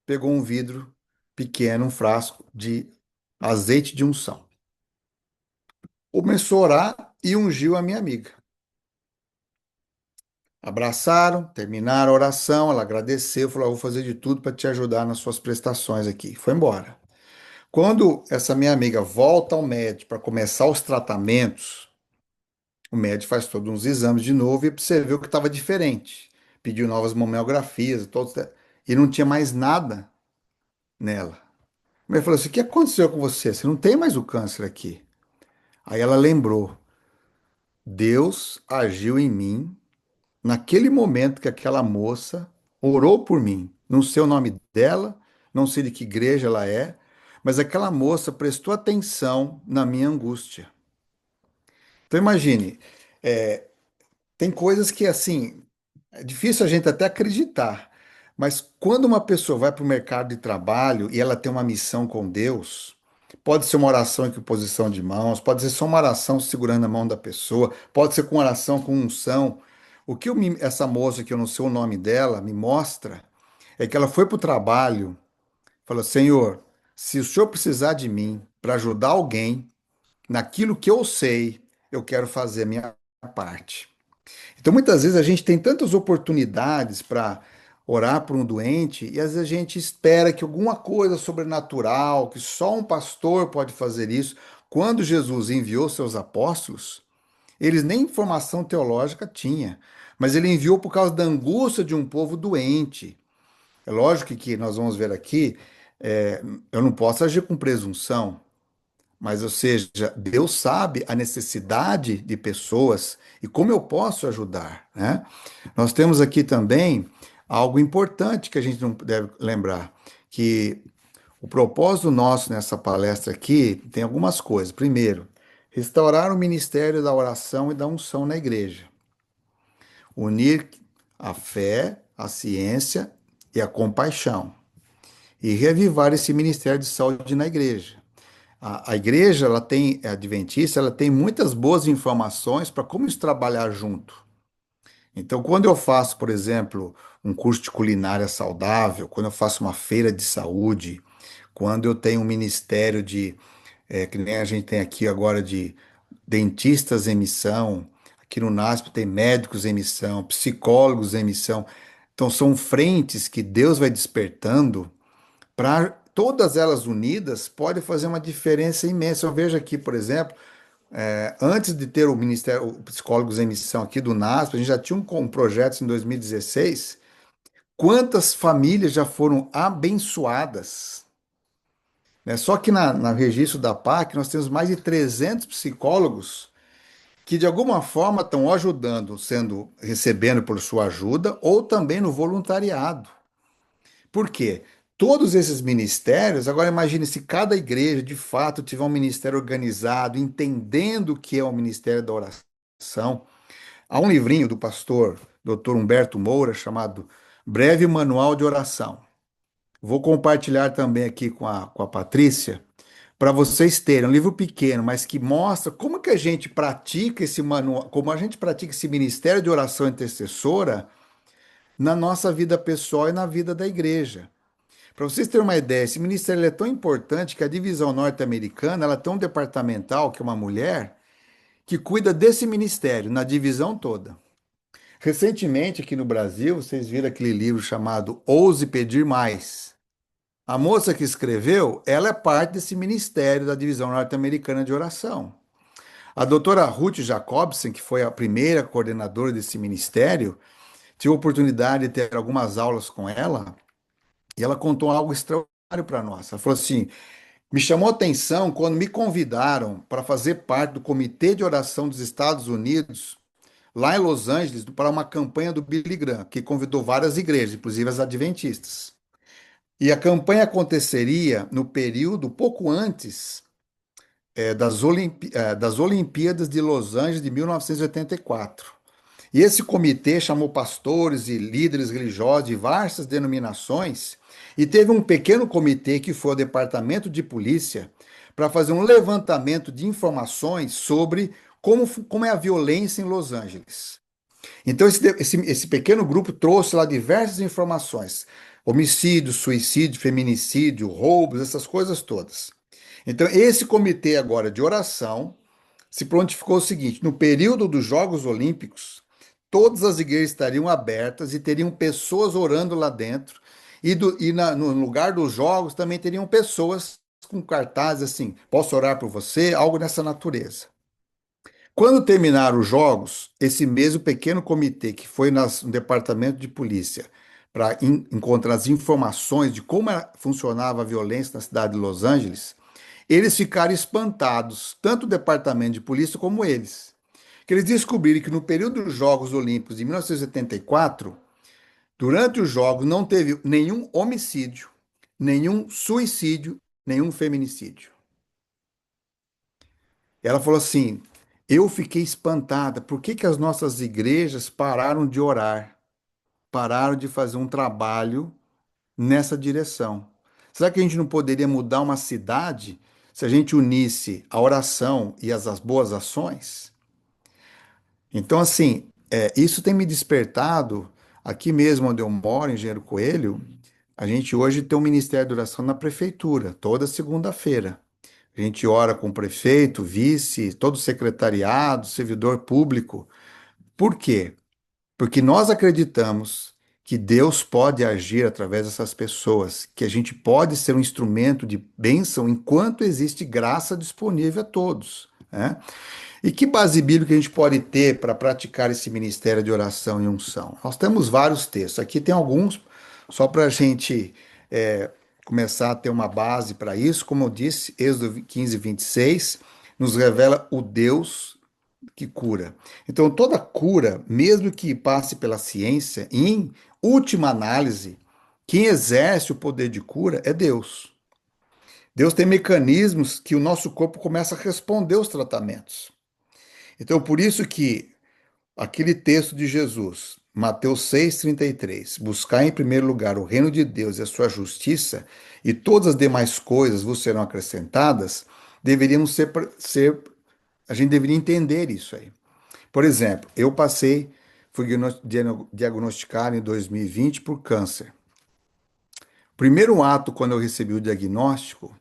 pegou um vidro pequeno, um frasco de azeite de unção. Começou a orar e ungiu a minha amiga. Abraçaram, terminaram a oração, ela agradeceu, falou: "Eu vou fazer de tudo para te ajudar nas suas prestações aqui." Foi embora. Quando essa minha amiga volta ao médico para começar os tratamentos, o médico faz todos uns exames de novo e percebeu que estava diferente. Pediu novas mamografias, e não tinha mais nada nela. Ele falou assim: O que aconteceu com você? Você não tem mais o câncer aqui. Aí ela lembrou: Deus agiu em mim naquele momento que aquela moça orou por mim. Não sei o nome dela, não sei de que igreja ela é, mas aquela moça prestou atenção na minha angústia. Então imagine, tem coisas que assim é difícil a gente até acreditar, mas quando uma pessoa vai para o mercado de trabalho e ela tem uma missão com Deus, pode ser uma oração em posição de mãos, pode ser só uma oração segurando a mão da pessoa, pode ser com oração com unção. O que essa moça, que eu não sei o nome dela, me mostra é que ela foi para o trabalho, falou: Senhor, se o Senhor precisar de mim para ajudar alguém, naquilo que eu sei, eu quero fazer a minha parte. Então, muitas vezes a gente tem tantas oportunidades para orar por um doente e às vezes a gente espera que alguma coisa sobrenatural, que só um pastor pode fazer isso. Quando Jesus enviou seus apóstolos, eles nem informação teológica tinham, mas ele enviou por causa da angústia de um povo doente. É lógico que nós vamos ver aqui, é, eu não posso agir com presunção, mas, ou seja, Deus sabe a necessidade de pessoas e como eu posso ajudar, né? Nós temos aqui também algo importante que a gente não deve lembrar, que o propósito nosso nessa palestra aqui tem algumas coisas. Primeiro, restaurar o ministério da oração e da unção na igreja. Unir a fé, a ciência e a compaixão. E reavivar esse ministério de saúde na igreja. A igreja, ela tem, a adventista, ela tem muitas boas informações para como se trabalhar junto. Então, quando eu faço, por exemplo, um curso de culinária saudável, quando eu faço uma feira de saúde, quando eu tenho um ministério de, que nem a gente tem aqui agora de dentistas em missão, aqui no NASP tem médicos em missão, psicólogos em missão. Então, são frentes que Deus vai despertando para todas elas unidas, pode fazer uma diferença imensa. Eu vejo aqui, por exemplo, antes de ter o Ministério o Psicólogos em Missão aqui do NASP, a gente já tinha um projeto em 2016. Quantas famílias já foram abençoadas? Né? Só que na registro da PAC nós temos mais de 300 psicólogos que de alguma forma estão ajudando, recebendo por sua ajuda, ou também no voluntariado. Por quê? Todos esses ministérios, agora imagine se cada igreja de fato tiver um ministério organizado, entendendo o que é o ministério da oração. Há um livrinho do pastor Dr. Humberto Moura chamado Breve Manual de Oração. Vou compartilhar também aqui com a Patrícia, para vocês terem um livro pequeno, mas que mostra como que a gente pratica esse manual, como a gente pratica esse ministério de oração intercessora na nossa vida pessoal e na vida da igreja. Para vocês terem uma ideia, esse ministério ele é tão importante que a divisão norte-americana ela tem um departamental, que é uma mulher, que cuida desse ministério, na divisão toda. Recentemente, aqui no Brasil, vocês viram aquele livro chamado Ouse Pedir Mais. A moça que escreveu, ela é parte desse ministério da divisão norte-americana de oração. A doutora Ruth Jacobsen, que foi a primeira coordenadora desse ministério, tive a oportunidade de ter algumas aulas com ela, e ela contou algo extraordinário para nós. Ela falou assim: me chamou a atenção quando me convidaram para fazer parte do Comitê de Oração dos Estados Unidos, lá em Los Angeles, para uma campanha do Billy Graham, que convidou várias igrejas, inclusive as adventistas. E a campanha aconteceria no período pouco antes das Olimpíadas de Los Angeles de 1984. E esse comitê chamou pastores e líderes religiosos de várias denominações e teve um pequeno comitê que foi o Departamento de Polícia para fazer um levantamento de informações sobre como é a violência em Los Angeles. Então, esse pequeno grupo trouxe lá diversas informações: homicídio, suicídio, feminicídio, roubos, essas coisas todas. Então, esse comitê agora de oração se prontificou o seguinte: no período dos Jogos Olímpicos, todas as igrejas estariam abertas e teriam pessoas orando lá dentro, no lugar dos jogos também teriam pessoas com cartazes assim: posso orar por você, algo nessa natureza. Quando terminaram os jogos, esse mesmo pequeno comitê que foi no departamento de polícia para encontrar as informações de como funcionava a violência na cidade de Los Angeles, eles ficaram espantados, tanto o departamento de polícia como eles, que eles descobriram que no período dos Jogos Olímpicos de 1974, durante os Jogos não teve nenhum homicídio, nenhum suicídio, nenhum feminicídio. Ela falou assim: eu fiquei espantada, por que que as nossas igrejas pararam de orar, pararam de fazer um trabalho nessa direção? Será que a gente não poderia mudar uma cidade se a gente unisse a oração e as boas ações? Então, assim, isso tem me despertado, aqui mesmo onde eu moro, em Engenheiro Coelho, a gente hoje tem um Ministério de Oração na prefeitura, toda segunda-feira. A gente ora com o prefeito, vice, todo o secretariado, servidor público. Por quê? Porque nós acreditamos que Deus pode agir através dessas pessoas, que a gente pode ser um instrumento de bênção enquanto existe graça disponível a todos, né? E que base bíblica a gente pode ter para praticar esse ministério de oração e unção? Nós temos vários textos. Aqui tem alguns, só para a gente começar a ter uma base para isso. Como eu disse, Êxodo 15, 26 nos revela o Deus que cura. Então, toda cura, mesmo que passe pela ciência, em última análise, quem exerce o poder de cura é Deus. Deus tem mecanismos que o nosso corpo começa a responder aos tratamentos. Então, por isso que aquele texto de Jesus, Mateus 6,33, buscar em primeiro lugar o reino de Deus e a sua justiça, e todas as demais coisas vos serão acrescentadas, deveríamos a gente deveria entender isso aí. Por exemplo, fui diagnosticado em 2020 por câncer. Primeiro ato, quando eu recebi o diagnóstico,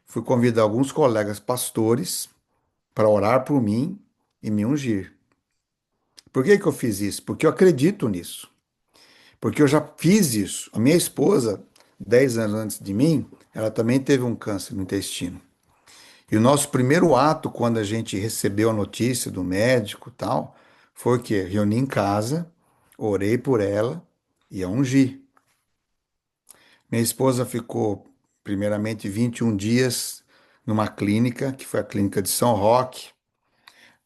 fui convidar alguns colegas pastores para orar por mim e me ungir. Por que que eu fiz isso? Porque eu acredito nisso. Porque eu já fiz isso. A minha esposa, 10 anos antes de mim, ela também teve um câncer no intestino. E o nosso primeiro ato, quando a gente recebeu a notícia do médico e tal, foi o quê? Reuni em casa, orei por ela e a ungi. Minha esposa ficou, primeiramente, 21 dias numa clínica, que foi a clínica de São Roque.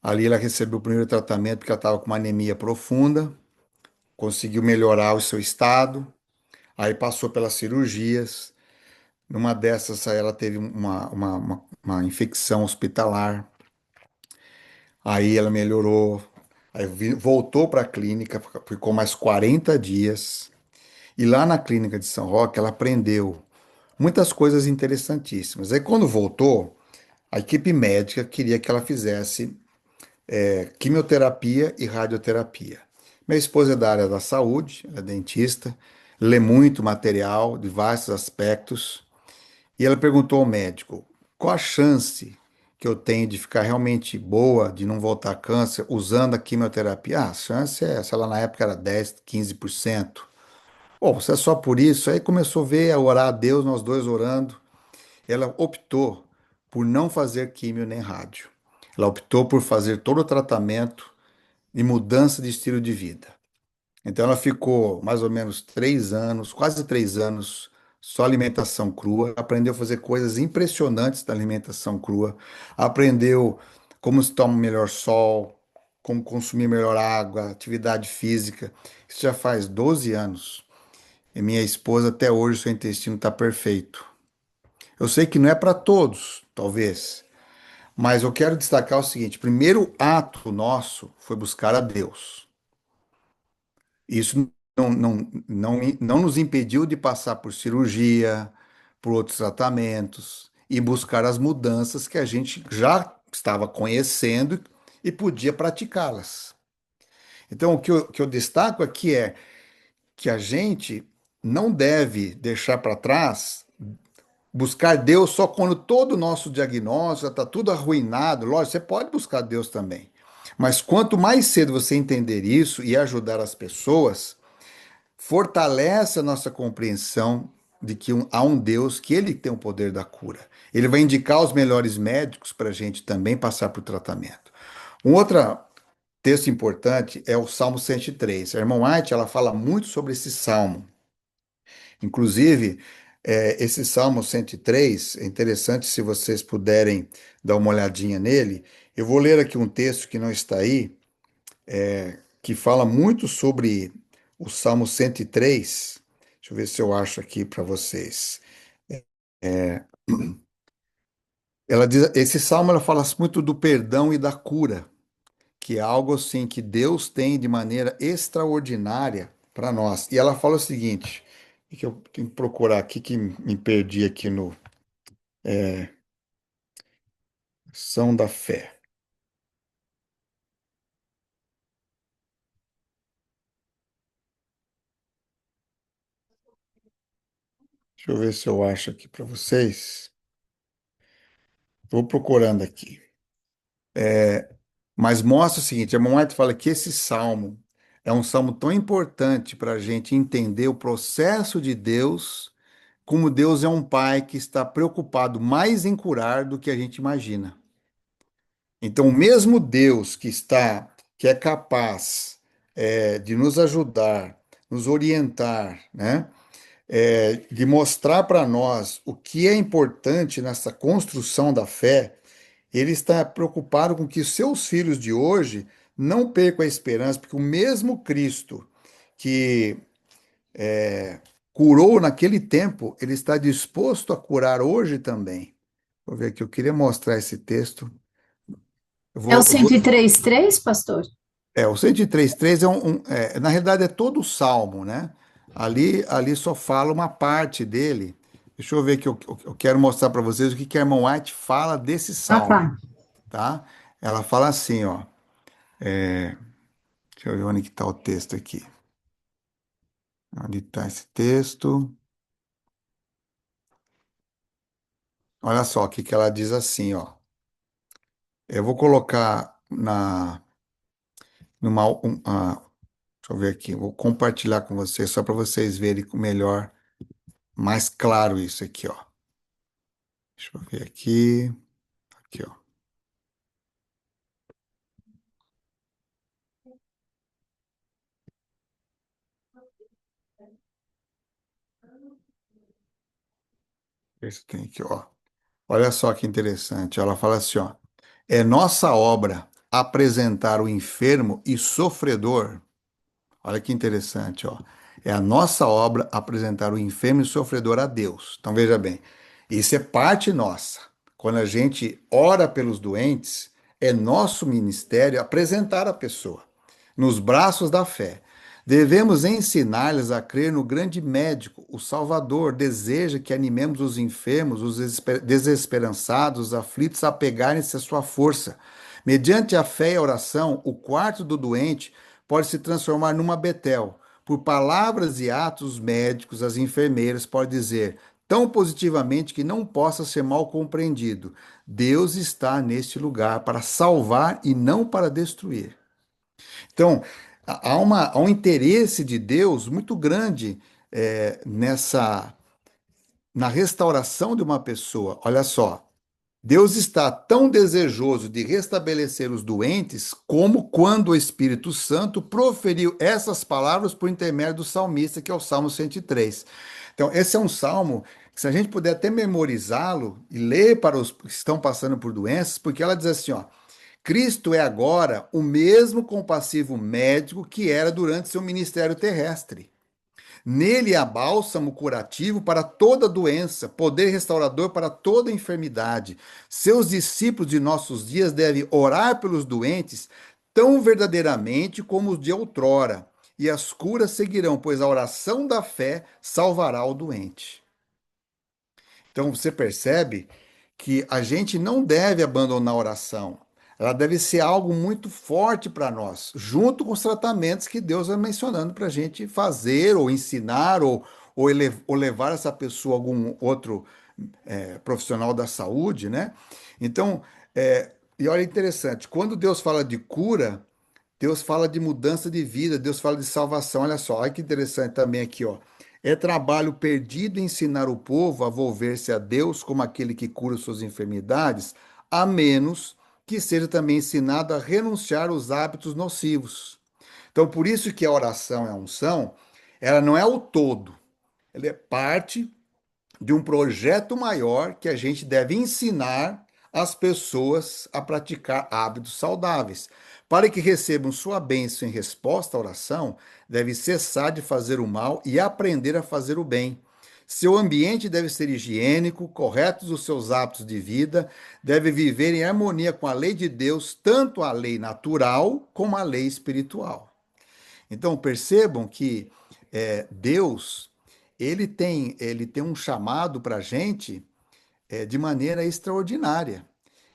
Ali ela recebeu o primeiro tratamento porque ela estava com uma anemia profunda, conseguiu melhorar o seu estado, aí passou pelas cirurgias. Numa dessas, aí ela teve uma infecção hospitalar. Aí ela melhorou, voltou para a clínica, ficou mais 40 dias. E lá na clínica de São Roque, ela aprendeu muitas coisas interessantíssimas. Aí quando voltou, a equipe médica queria que ela fizesse quimioterapia e radioterapia. Minha esposa é da área da saúde, ela é dentista, lê muito material de vastos aspectos. E ela perguntou ao médico: qual a chance que eu tenho de ficar realmente boa, de não voltar a câncer, usando a quimioterapia? Ah, a chance é, sei lá, na época era 10, 15%. Bom, se é só por isso, aí começou a ver, a orar a Deus, nós dois orando. Ela optou por não fazer químio nem rádio. Ela optou por fazer todo o tratamento e mudança de estilo de vida. Então ela ficou mais ou menos 3 anos, quase 3 anos, só alimentação crua. Aprendeu a fazer coisas impressionantes da alimentação crua. Aprendeu como se toma melhor sol, como consumir melhor água, atividade física. Isso já faz 12 anos. E minha esposa, até hoje, seu intestino está perfeito. Eu sei que não é para todos, talvez, mas eu quero destacar o seguinte: primeiro ato nosso foi buscar a Deus. Isso não nos impediu de passar por cirurgia, por outros tratamentos e buscar as mudanças que a gente já estava conhecendo e podia praticá-las. Então, o que eu destaco aqui é que a gente não deve deixar para trás buscar Deus só quando todo o nosso diagnóstico já está tudo arruinado. Lógico, você pode buscar Deus também. Mas quanto mais cedo você entender isso e ajudar as pessoas, fortalece a nossa compreensão de que há um Deus que ele tem o poder da cura. Ele vai indicar os melhores médicos para a gente também passar por tratamento. Um outro texto importante é o Salmo 103. A irmã White, ela fala muito sobre esse salmo. Inclusive, esse Salmo 103, é interessante se vocês puderem dar uma olhadinha nele. Eu vou ler aqui um texto que não está aí, que fala muito sobre o Salmo 103. Deixa eu ver se eu acho aqui para vocês. Ela diz, esse salmo ela fala muito do perdão e da cura, que é algo assim que Deus tem de maneira extraordinária para nós. E ela fala o seguinte, que eu tenho que procurar aqui que me perdi aqui no São da Fé. Deixa eu ver se eu acho aqui para vocês. Estou procurando aqui. Mas mostra o seguinte, a White fala que esse salmo é um salmo tão importante para a gente entender o processo de Deus, como Deus é um pai que está preocupado mais em curar do que a gente imagina. Então, o mesmo Deus que é capaz de nos ajudar, nos orientar, né? De mostrar para nós o que é importante nessa construção da fé, ele está preocupado com que seus filhos de hoje não percam a esperança, porque o mesmo Cristo que curou naquele tempo, ele está disposto a curar hoje também. Vou ver aqui, eu queria mostrar esse texto. Eu É o vou, eu vou- 103,3, pastor? o 103,3 na realidade é todo o Salmo, né? Ali só fala uma parte dele. Deixa eu ver que eu quero mostrar para vocês o que que a irmã White fala desse Ah, tá. Salmo, tá? Ela fala assim, ó. Deixa eu ver onde que está o texto aqui. Onde está esse texto? Olha só o que que ela diz assim, ó. Eu vou colocar deixa eu ver aqui, eu vou compartilhar com vocês só para vocês verem melhor, mais claro isso aqui, ó. Deixa eu ver aqui, ó. Esse tem aqui, ó. Olha só que interessante. Ela fala assim, ó. É nossa obra apresentar o enfermo e sofredor. Olha que interessante, ó. É a nossa obra apresentar o enfermo e sofredor a Deus. Então veja bem, isso é parte nossa. Quando a gente ora pelos doentes, é nosso ministério apresentar a pessoa nos braços da fé. Devemos ensinar-lhes a crer no grande médico, o Salvador. Deseja que animemos os enfermos, os desesperançados, os aflitos a pegarem-se à sua força. Mediante a fé e a oração, o quarto do doente pode se transformar numa Betel. Por palavras e atos médicos, as enfermeiras podem dizer tão positivamente que não possa ser mal compreendido. Deus está neste lugar para salvar e não para destruir. Então, há um interesse de Deus muito grande na restauração de uma pessoa. Olha só, Deus está tão desejoso de restabelecer os doentes como quando o Espírito Santo proferiu essas palavras por intermédio do salmista, que é o Salmo 103. Então, esse é um salmo que, se a gente puder até memorizá-lo e ler para os que estão passando por doenças, porque ela diz assim, ó, Cristo é agora o mesmo compassivo médico que era durante seu ministério terrestre. Nele há bálsamo curativo para toda doença, poder restaurador para toda enfermidade. Seus discípulos de nossos dias devem orar pelos doentes tão verdadeiramente como os de outrora, e as curas seguirão, pois a oração da fé salvará o doente. Então você percebe que a gente não deve abandonar a oração. Ela deve ser algo muito forte para nós, junto com os tratamentos que Deus vai mencionando para a gente fazer, ou ensinar, ou levar essa pessoa a algum outro profissional da saúde, né? Então, e olha interessante, quando Deus fala de cura, Deus fala de mudança de vida, Deus fala de salvação. Olha só, olha que interessante também aqui, ó. É trabalho perdido ensinar o povo a volver-se a Deus como aquele que cura suas enfermidades, a menos que seja também ensinado a renunciar aos hábitos nocivos. Então, por isso que a oração e a unção, ela não é o todo, ela é parte de um projeto maior que a gente deve ensinar as pessoas a praticar hábitos saudáveis. Para que recebam sua bênção em resposta à oração, deve cessar de fazer o mal e aprender a fazer o bem. Seu ambiente deve ser higiênico, corretos os seus hábitos de vida, deve viver em harmonia com a lei de Deus, tanto a lei natural como a lei espiritual. Então percebam que Deus ele tem um chamado para a gente de maneira extraordinária.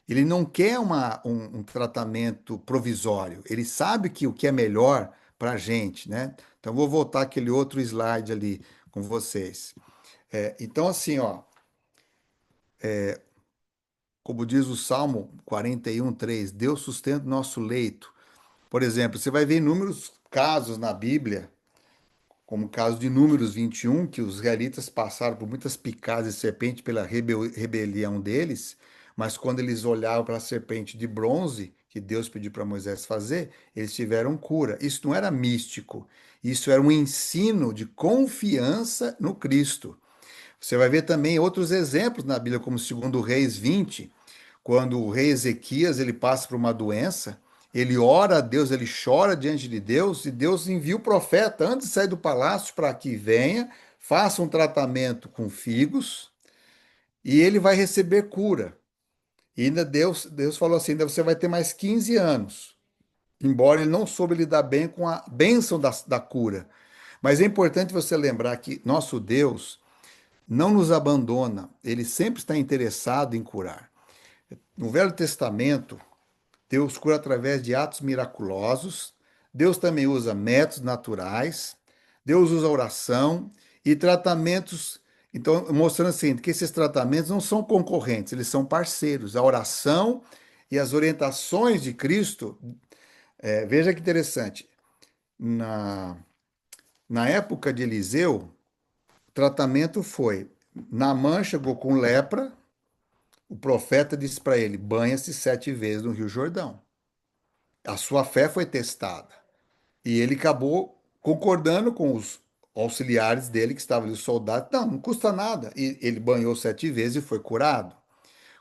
Ele não quer um tratamento provisório. Ele sabe que o que é melhor para a gente, né? Então vou voltar aquele outro slide ali com vocês. Então assim, ó, como diz o Salmo 41:3, Deus sustenta o nosso leito. Por exemplo, você vai ver inúmeros casos na Bíblia, como o caso de Números 21, que os israelitas passaram por muitas picadas de serpente pela rebelião deles, mas quando eles olhavam para a serpente de bronze, que Deus pediu para Moisés fazer, eles tiveram cura. Isso não era místico, isso era um ensino de confiança no Cristo. Você vai ver também outros exemplos na Bíblia, como segundo Reis 20, quando o rei Ezequias ele passa por uma doença, ele ora a Deus, ele chora diante de Deus, e Deus envia o profeta antes de sair do palácio para que venha, faça um tratamento com figos, e ele vai receber cura. E ainda Deus falou assim: ainda você vai ter mais 15 anos, embora ele não soube lidar bem com a bênção da cura. Mas é importante você lembrar que nosso Deus não nos abandona, ele sempre está interessado em curar. No Velho Testamento, Deus cura através de atos miraculosos. Deus também usa métodos naturais. Deus usa oração e tratamentos. Então, mostrando assim, que esses tratamentos não são concorrentes, eles são parceiros. A oração e as orientações de Cristo, veja que interessante. Na, na época de Eliseu, o tratamento foi: Naamã chegou com lepra, o profeta disse para ele: banha-se 7 vezes no Rio Jordão. A sua fé foi testada. E ele acabou concordando com os auxiliares dele, que estavam ali, os soldados. Não, não custa nada. E ele banhou 7 vezes e foi curado.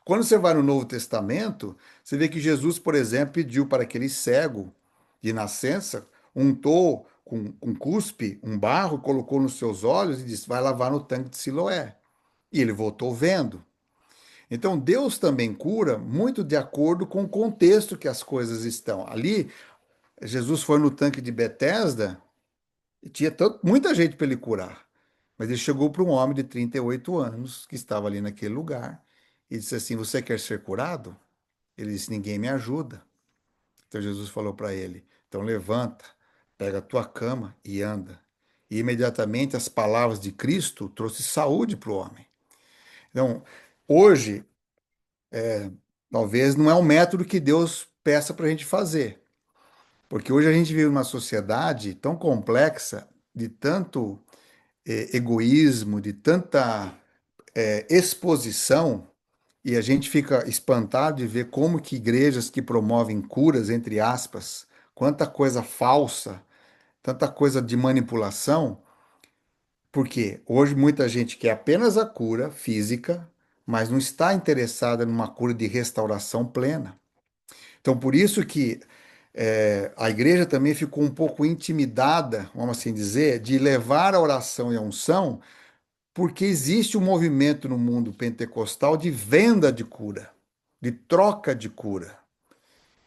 Quando você vai no Novo Testamento, você vê que Jesus, por exemplo, pediu para aquele cego de nascença, untou com cuspe um barro, colocou nos seus olhos e disse: vai lavar no tanque de Siloé. E ele voltou vendo. Então, Deus também cura muito de acordo com o contexto que as coisas estão. Ali, Jesus foi no tanque de Betesda e tinha muita gente para ele curar. Mas ele chegou para um homem de 38 anos que estava ali naquele lugar e disse assim: você quer ser curado? Ele disse: ninguém me ajuda. Então Jesus falou para ele: então levanta, pega a tua cama e anda. E imediatamente as palavras de Cristo trouxe saúde para o homem. Então, hoje, talvez não é um método que Deus peça para a gente fazer, porque hoje a gente vive uma sociedade tão complexa, de tanto egoísmo, de tanta exposição, e a gente fica espantado de ver como que igrejas que promovem curas, entre aspas, quanta coisa falsa, tanta coisa de manipulação, porque hoje muita gente quer apenas a cura física, mas não está interessada numa cura de restauração plena. Então, por isso que a igreja também ficou um pouco intimidada, vamos assim dizer, de levar a oração e a unção, porque existe um movimento no mundo pentecostal de venda de cura, de troca de cura.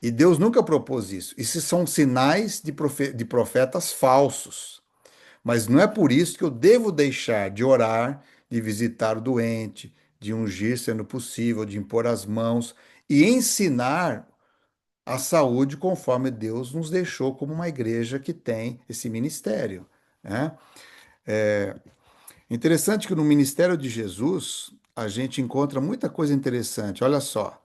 E Deus nunca propôs isso. Isso são sinais de profetas falsos. Mas não é por isso que eu devo deixar de orar, de visitar o doente, de ungir sendo possível, de impor as mãos e ensinar a saúde conforme Deus nos deixou como uma igreja que tem esse ministério, né? Interessante que no ministério de Jesus a gente encontra muita coisa interessante. Olha só,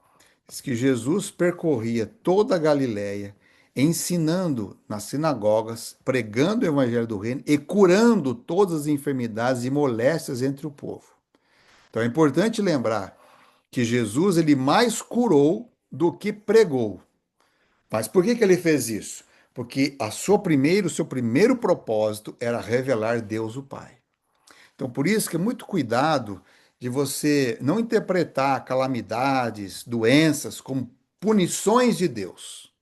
diz que Jesus percorria toda a Galiléia, ensinando nas sinagogas, pregando o evangelho do reino e curando todas as enfermidades e moléstias entre o povo. Então é importante lembrar que Jesus ele mais curou do que pregou. Mas por que ele fez isso? Porque o seu primeiro propósito era revelar Deus o Pai. Então, por isso que é muito cuidado de você não interpretar calamidades, doenças como punições de Deus.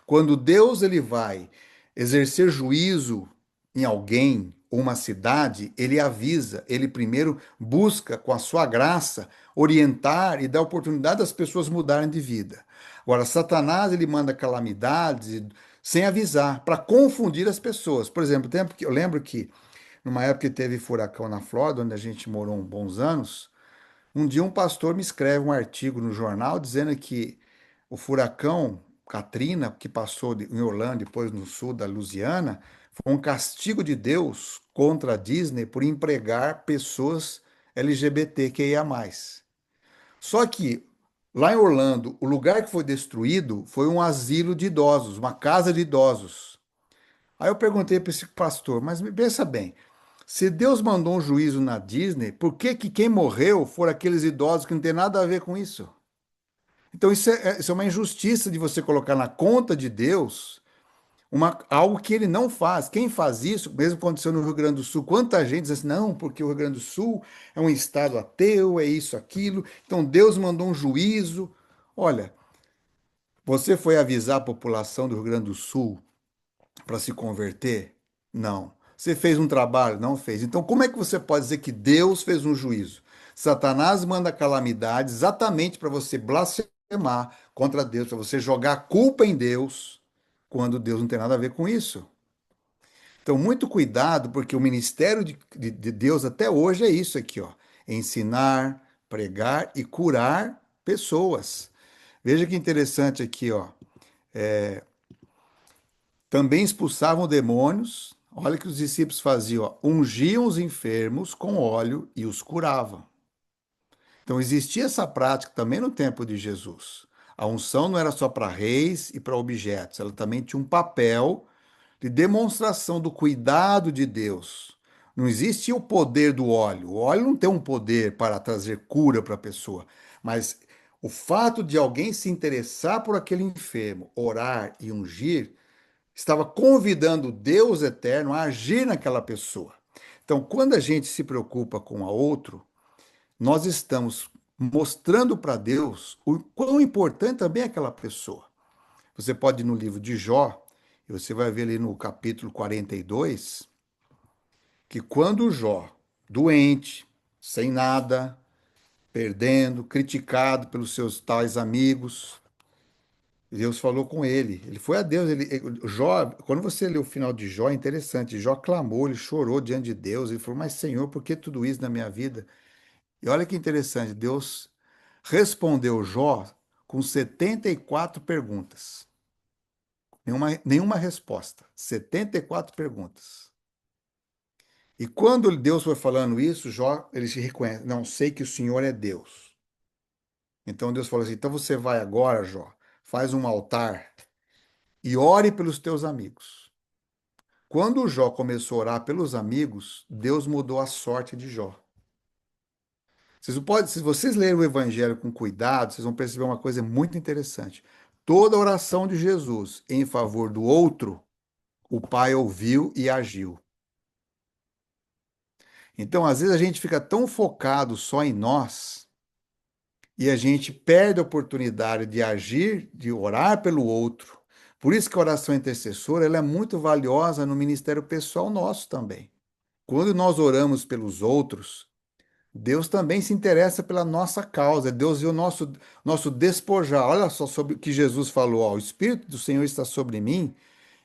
Quando Deus ele vai exercer juízo em alguém ou uma cidade, ele avisa, ele primeiro busca com a sua graça orientar e dar oportunidade das pessoas mudarem de vida. Agora, Satanás ele manda calamidades sem avisar para confundir as pessoas. Por exemplo, eu lembro que numa época que teve furacão na Flórida, onde a gente morou uns bons anos, um dia um pastor me escreve um artigo no jornal dizendo que o furacão Katrina, que passou em Orlando, depois no sul da Louisiana, foi um castigo de Deus contra a Disney por empregar pessoas LGBTQIA+. Só que Lá em Orlando, o lugar que foi destruído foi um asilo de idosos, uma casa de idosos. Aí eu perguntei para esse pastor, mas me pensa bem, se Deus mandou um juízo na Disney, por que que quem morreu foram aqueles idosos que não tem nada a ver com isso? Então isso é uma injustiça de você colocar na conta de Deus algo que ele não faz. Quem faz isso, mesmo aconteceu no Rio Grande do Sul, quanta gente diz assim, não, porque o Rio Grande do Sul é um estado ateu, é isso, aquilo, então Deus mandou um juízo. Olha, você foi avisar a população do Rio Grande do Sul para se converter? Não. Você fez um trabalho? Não fez. Então, como é que você pode dizer que Deus fez um juízo? Satanás manda calamidade exatamente para você blasfemar contra Deus, para você jogar a culpa em Deus, quando Deus não tem nada a ver com isso. Então, muito cuidado, porque o ministério de Deus até hoje é isso aqui, ó: ensinar, pregar e curar pessoas. Veja que interessante aqui, ó. Também expulsavam demônios. Olha o que os discípulos faziam, ó: ungiam os enfermos com óleo e os curavam. Então existia essa prática também no tempo de Jesus. A unção não era só para reis e para objetos, ela também tinha um papel de demonstração do cuidado de Deus. Não existia o poder do óleo. O óleo não tem um poder para trazer cura para a pessoa, mas o fato de alguém se interessar por aquele enfermo, orar e ungir, estava convidando Deus eterno a agir naquela pessoa. Então, quando a gente se preocupa com a outro, nós estamos mostrando para Deus o quão importante também é aquela pessoa. Você pode ir no livro de Jó, e você vai ver ali no capítulo 42, que quando Jó, doente, sem nada, perdendo, criticado pelos seus tais amigos, Deus falou com ele. Ele foi a Deus. Jó, quando você lê o final de Jó, é interessante. Jó clamou, ele chorou diante de Deus. Ele falou: mas Senhor, por que tudo isso na minha vida? E olha que interessante. Deus respondeu Jó com 74 perguntas. Nenhuma resposta. 74 perguntas. E quando Deus foi falando isso, Jó, ele se reconhece: não, sei que o Senhor é Deus. Então Deus falou assim: então você vai agora, Jó, faz um altar e ore pelos teus amigos. Quando o Jó começou a orar pelos amigos, Deus mudou a sorte de Jó. Se vocês lerem o Evangelho com cuidado, vocês vão perceber uma coisa muito interessante. Toda oração de Jesus em favor do outro, o Pai ouviu e agiu. Então, às vezes, a gente fica tão focado só em nós e a gente perde a oportunidade de agir, de orar pelo outro. Por isso que a oração intercessora ela é muito valiosa no ministério pessoal nosso também. Quando nós oramos pelos outros, Deus também se interessa pela nossa causa. Deus vê o nosso despojar. Olha só sobre o que Jesus falou: ó, o Espírito do Senhor está sobre mim,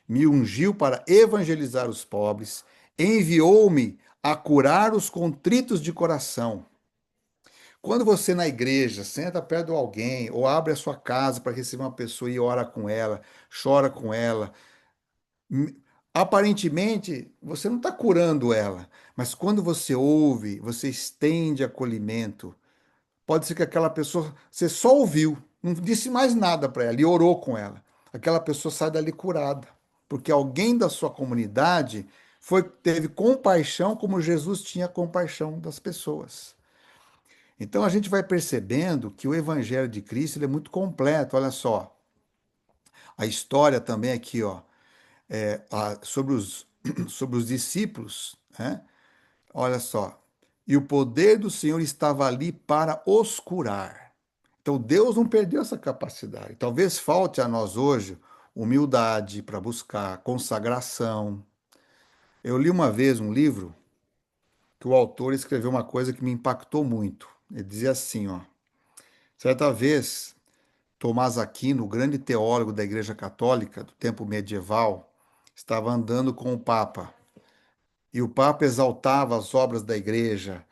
me ungiu para evangelizar os pobres, enviou-me a curar os contritos de coração. Quando você na igreja senta perto de alguém ou abre a sua casa para receber uma pessoa e ora com ela, chora com ela, aparentemente você não está curando ela, mas quando você ouve, você estende acolhimento. Pode ser que aquela pessoa, você só ouviu, não disse mais nada para ela e orou com ela. Aquela pessoa sai dali curada, porque alguém da sua comunidade teve compaixão como Jesus tinha compaixão das pessoas. Então a gente vai percebendo que o Evangelho de Cristo ele é muito completo. Olha só, a história também aqui, ó, sobre sobre os discípulos, né? Olha só, e o poder do Senhor estava ali para os curar. Então Deus não perdeu essa capacidade. Talvez falte a nós hoje humildade para buscar consagração. Eu li uma vez um livro que o autor escreveu uma coisa que me impactou muito. Ele dizia assim, ó: certa vez Tomás Aquino, o grande teólogo da Igreja Católica do tempo medieval, estava andando com o Papa. E o Papa exaltava as obras da Igreja,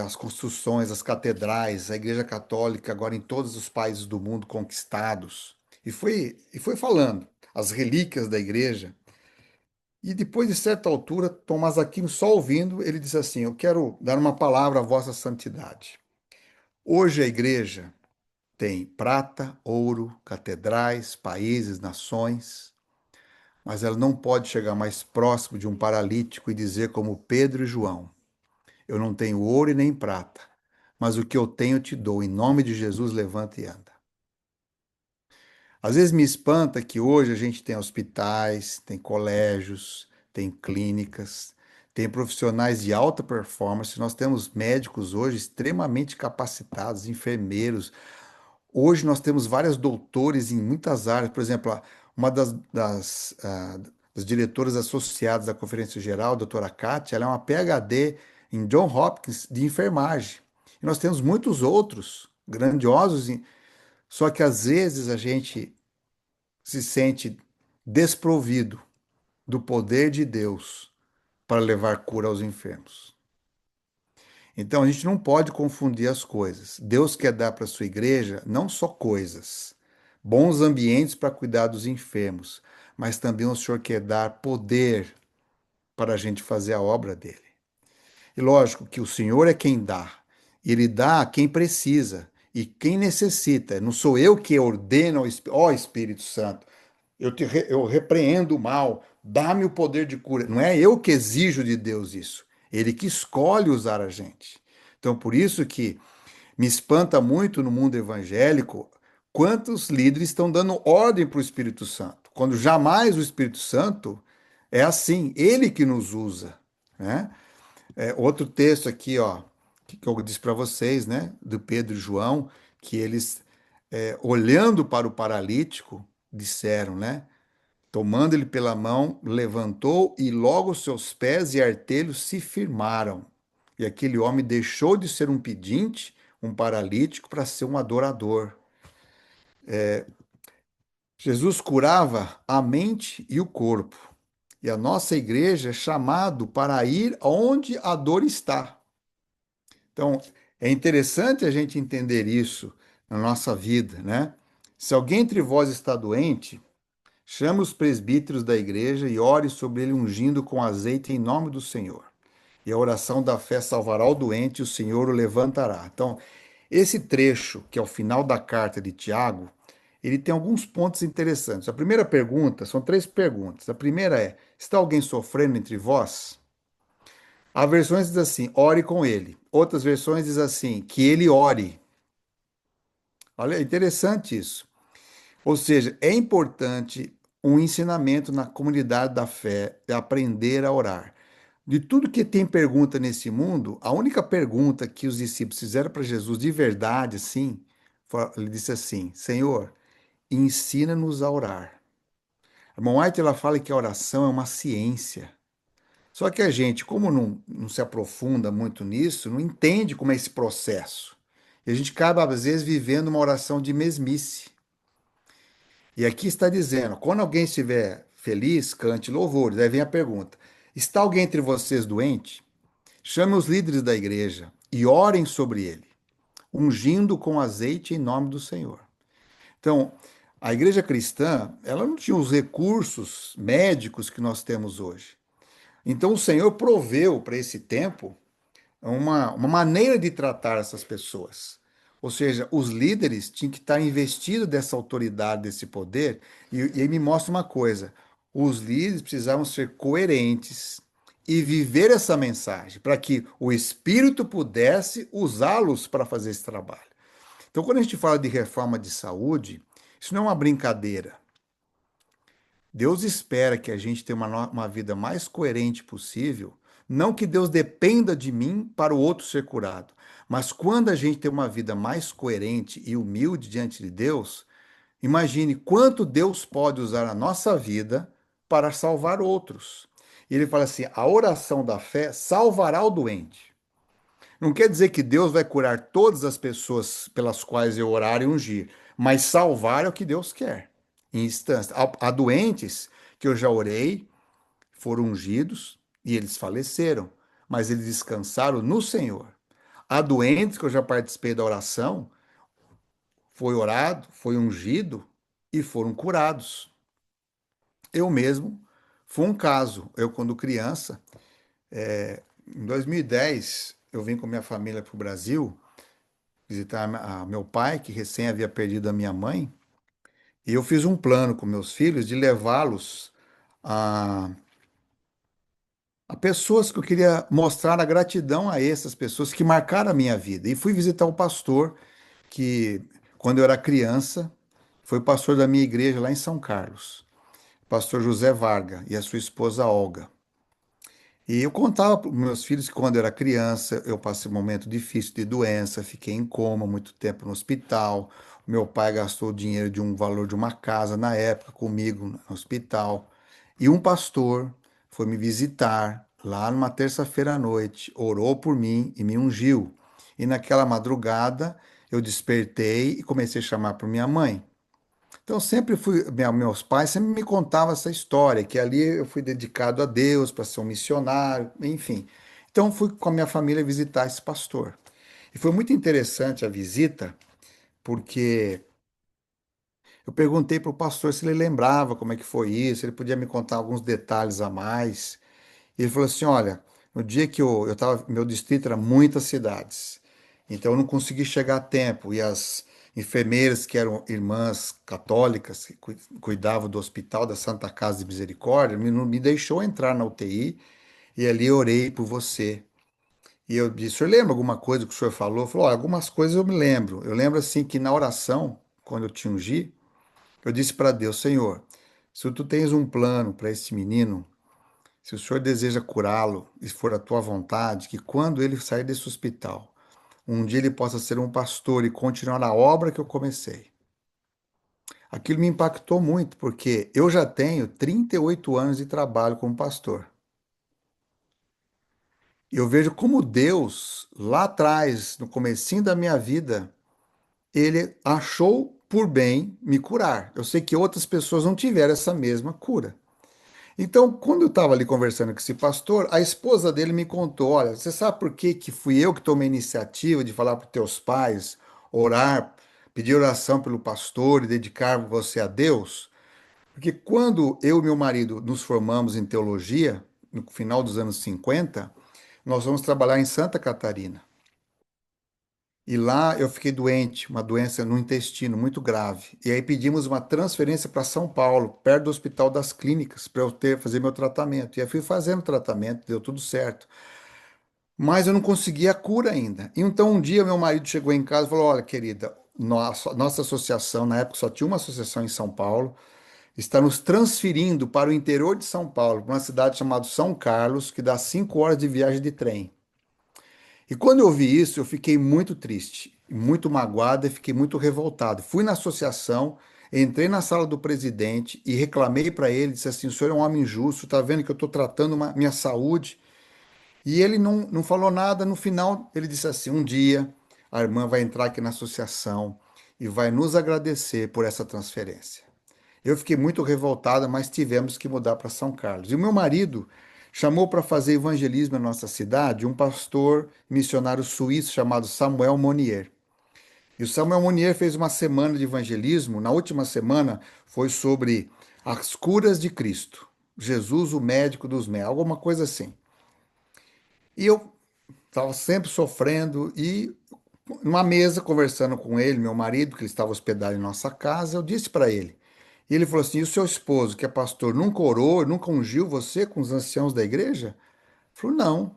as construções, as catedrais, a Igreja Católica, agora em todos os países do mundo conquistados. E foi falando as relíquias da Igreja. E depois, de certa altura, Tomás Aquino, só ouvindo, ele disse assim: eu quero dar uma palavra à vossa santidade. Hoje a Igreja tem prata, ouro, catedrais, países, nações, mas ela não pode chegar mais próximo de um paralítico e dizer, como Pedro e João: Eu não tenho ouro e nem prata, mas o que eu tenho eu te dou. Em nome de Jesus, levanta e anda. Às vezes me espanta que hoje a gente tem hospitais, tem colégios, tem clínicas, tem profissionais de alta performance. Nós temos médicos hoje extremamente capacitados, enfermeiros. Hoje nós temos vários doutores em muitas áreas. Por exemplo, uma das diretoras associadas da Conferência Geral, a doutora Kátia, ela é uma PhD em John Hopkins de enfermagem. E nós temos muitos outros grandiosos, só que às vezes a gente se sente desprovido do poder de Deus para levar cura aos enfermos. Então a gente não pode confundir as coisas. Deus quer dar para a sua igreja não só coisas, bons ambientes para cuidar dos enfermos, mas também o Senhor quer dar poder para a gente fazer a obra dele. E lógico que o Senhor é quem dá, e ele dá a quem precisa e quem necessita. Não sou eu que ordeno ó Espírito Santo. Eu repreendo o mal, dá-me o poder de cura. Não é eu que exijo de Deus isso, ele que escolhe usar a gente. Então, por isso que me espanta muito no mundo evangélico quantos líderes estão dando ordem para o Espírito Santo, quando jamais o Espírito Santo é assim, ele que nos usa, né? Outro texto aqui, ó, que eu disse para vocês, né, do Pedro e João, que eles, olhando para o paralítico, disseram, né? Tomando ele pela mão, levantou e logo seus pés e artelhos se firmaram. E aquele homem deixou de ser um pedinte, um paralítico, para ser um adorador. Jesus curava a mente e o corpo. E a nossa igreja é chamado para ir onde a dor está. Então, é interessante a gente entender isso na nossa vida, né? Se alguém entre vós está doente, chame os presbíteros da igreja e ore sobre ele ungindo com azeite em nome do Senhor. E a oração da fé salvará o doente e o Senhor o levantará. Então, esse trecho, que é o final da carta de Tiago, ele tem alguns pontos interessantes. A primeira pergunta, são três perguntas. A primeira é: está alguém sofrendo entre vós? Há versões que diz assim: ore com ele. Outras versões diz assim: que ele ore. Olha, é interessante isso. Ou seja, é importante um ensinamento na comunidade da fé de aprender a orar. De tudo que tem pergunta nesse mundo, a única pergunta que os discípulos fizeram para Jesus de verdade, sim, ele disse assim: Senhor, ensina-nos a orar. A irmã White ela fala que a oração é uma ciência. Só que a gente, como não se aprofunda muito nisso, não entende como é esse processo. E a gente acaba, às vezes, vivendo uma oração de mesmice. E aqui está dizendo: quando alguém estiver feliz, cante louvores. Aí vem a pergunta: está alguém entre vocês doente? Chame os líderes da igreja e orem sobre ele, ungindo com azeite em nome do Senhor. Então, a igreja cristã, ela não tinha os recursos médicos que nós temos hoje. Então, o Senhor proveu para esse tempo uma maneira de tratar essas pessoas. Ou seja, os líderes tinham que estar investidos dessa autoridade, desse poder, e aí me mostra uma coisa: os líderes precisavam ser coerentes e viver essa mensagem, para que o Espírito pudesse usá-los para fazer esse trabalho. Então, quando a gente fala de reforma de saúde, isso não é uma brincadeira. Deus espera que a gente tenha uma vida mais coerente possível. Não que Deus dependa de mim para o outro ser curado, mas quando a gente tem uma vida mais coerente e humilde diante de Deus, imagine quanto Deus pode usar a nossa vida para salvar outros. E ele fala assim: a oração da fé salvará o doente. Não quer dizer que Deus vai curar todas as pessoas pelas quais eu orar e ungir, mas salvar é o que Deus quer. Em instância. Há doentes que eu já orei, foram ungidos e eles faleceram, mas eles descansaram no Senhor. Há doentes que eu já participei da oração, foi orado, foi ungido e foram curados. Eu mesmo foi um caso. Eu, quando criança, em 2010, eu vim com minha família para o Brasil. visitar meu pai, que recém havia perdido a minha mãe, e eu fiz um plano com meus filhos de levá-los a, a pessoas que eu queria mostrar a gratidão a essas pessoas que marcaram a minha vida. E fui visitar um pastor que, quando eu era criança, foi pastor da minha igreja lá em São Carlos, pastor José Varga e a sua esposa Olga. E eu contava para os meus filhos que quando eu era criança, eu passei um momento difícil de doença, fiquei em coma muito tempo no hospital. Meu pai gastou o dinheiro de um valor de uma casa na época comigo no hospital. E um pastor foi me visitar lá numa terça-feira à noite, orou por mim e me ungiu. E naquela madrugada eu despertei e comecei a chamar por minha mãe. Então, sempre fui, meus pais sempre me contavam essa história, que ali eu fui dedicado a Deus para ser um missionário, enfim. Então, fui com a minha família visitar esse pastor. E foi muito interessante a visita, porque eu perguntei para o pastor se ele lembrava como é que foi isso, ele podia me contar alguns detalhes a mais. E ele falou assim: olha, no dia que eu tava, meu distrito era muitas cidades, então eu não consegui chegar a tempo. E as enfermeiras, que eram irmãs católicas, que cuidavam do hospital da Santa Casa de Misericórdia, não me deixou entrar na UTI e ali eu orei por você. E eu disse: o senhor lembra alguma coisa que o senhor falou? Ele falou: "Olha, algumas coisas eu me lembro. Eu lembro assim que na oração, quando eu te ungi, eu disse para Deus: Senhor, se tu tens um plano para esse menino, se o Senhor deseja curá-lo e for a tua vontade, que quando ele sair desse hospital, um dia ele possa ser um pastor e continuar a obra que eu comecei. Aquilo me impactou muito, porque eu já tenho 38 anos de trabalho como pastor. E eu vejo como Deus, lá atrás, no comecinho da minha vida, ele achou por bem me curar. Eu sei que outras pessoas não tiveram essa mesma cura. Então, quando eu estava ali conversando com esse pastor, a esposa dele me contou: olha, você sabe por que que fui eu que tomei a iniciativa de falar para os teus pais, orar, pedir oração pelo pastor e dedicar você a Deus? Porque quando eu e meu marido nos formamos em teologia, no final dos anos 50, nós vamos trabalhar em Santa Catarina. E lá eu fiquei doente, uma doença no intestino muito grave. E aí pedimos uma transferência para São Paulo, perto do Hospital das Clínicas, para eu fazer meu tratamento. E aí fui fazendo tratamento, deu tudo certo. Mas eu não conseguia a cura ainda. E então um dia meu marido chegou em casa e falou: olha, querida, nossa associação, na época só tinha uma associação em São Paulo, está nos transferindo para o interior de São Paulo, para uma cidade chamada São Carlos, que dá 5 horas de viagem de trem. E quando eu vi isso, eu fiquei muito triste, muito magoado e fiquei muito revoltado. Fui na associação, entrei na sala do presidente e reclamei para ele, disse assim: o senhor é um homem justo, está vendo que eu estou tratando minha saúde? E ele não falou nada. No final, ele disse assim: um dia a irmã vai entrar aqui na associação e vai nos agradecer por essa transferência. Eu fiquei muito revoltada, mas tivemos que mudar para São Carlos. E o meu marido chamou para fazer evangelismo na nossa cidade um pastor missionário suíço chamado Samuel Monnier. E o Samuel Monnier fez uma semana de evangelismo. Na última semana foi sobre as curas de Cristo. Jesus, o médico dos médicos, alguma coisa assim. E eu estava sempre sofrendo e numa mesa conversando com ele, meu marido, que ele estava hospedado em nossa casa, eu disse para ele. E ele falou assim: e o seu esposo, que é pastor, nunca orou, nunca ungiu você com os anciãos da igreja? Ele falou: não.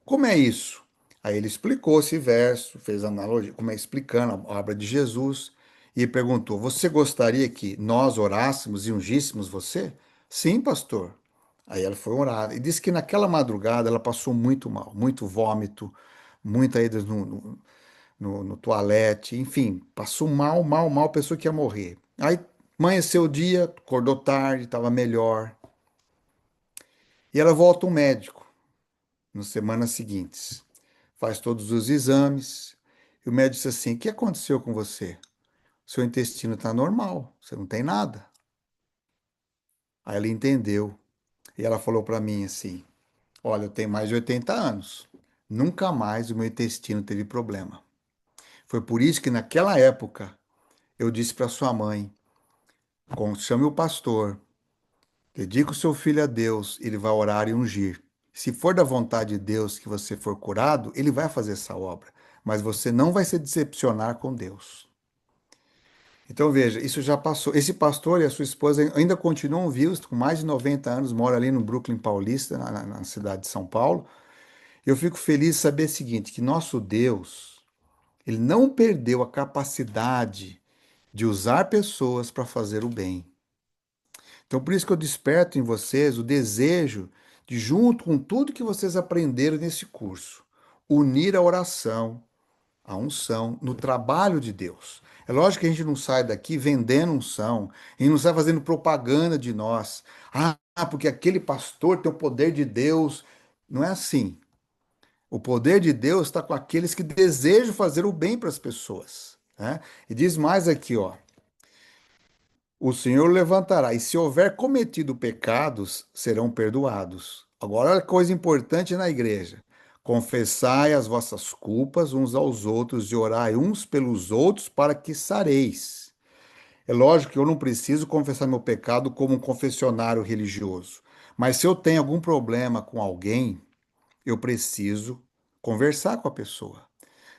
Como é isso? Aí ele explicou esse verso, fez analogia, como é explicando a obra de Jesus, e perguntou: você gostaria que nós orássemos e ungíssemos você? Sim, pastor. Aí ela foi orar e disse que naquela madrugada ela passou muito mal, muito vômito, muita ida no toalete, enfim, passou mal, mal, mal, pensou que ia morrer. Aí amanheceu o dia, acordou tarde, estava melhor. E ela volta ao médico nas semanas seguintes. Faz todos os exames. E o médico disse assim: o que aconteceu com você? Seu intestino está normal, você não tem nada. Aí ela entendeu. E ela falou para mim assim: olha, eu tenho mais de 80 anos. Nunca mais o meu intestino teve problema. Foi por isso que naquela época eu disse para sua mãe: chame o pastor, dedique o seu filho a Deus, ele vai orar e ungir. Se for da vontade de Deus que você for curado, ele vai fazer essa obra. mas você não vai se decepcionar com Deus. Então veja, isso já passou. Esse pastor e a sua esposa ainda continuam vivos, com mais de 90 anos, mora ali no Brooklyn Paulista, na cidade de São Paulo. Eu fico feliz de saber o seguinte, que nosso Deus, ele não perdeu a capacidade de usar pessoas para fazer o bem. Então por isso que eu desperto em vocês o desejo de, junto com tudo que vocês aprenderam nesse curso, unir a oração, a unção no trabalho de Deus. É lógico que a gente não sai daqui vendendo unção, a gente não sai fazendo propaganda de nós. Ah, porque aquele pastor tem o poder de Deus. Não é assim. O poder de Deus está com aqueles que desejam fazer o bem para as pessoas, né? E diz mais aqui, ó. O Senhor levantará, e se houver cometido pecados, serão perdoados. Agora, olha que coisa importante na igreja. Confessai as vossas culpas uns aos outros e orai uns pelos outros para que sareis. É lógico que eu não preciso confessar meu pecado como um confessionário religioso. Mas se eu tenho algum problema com alguém, eu preciso conversar com a pessoa.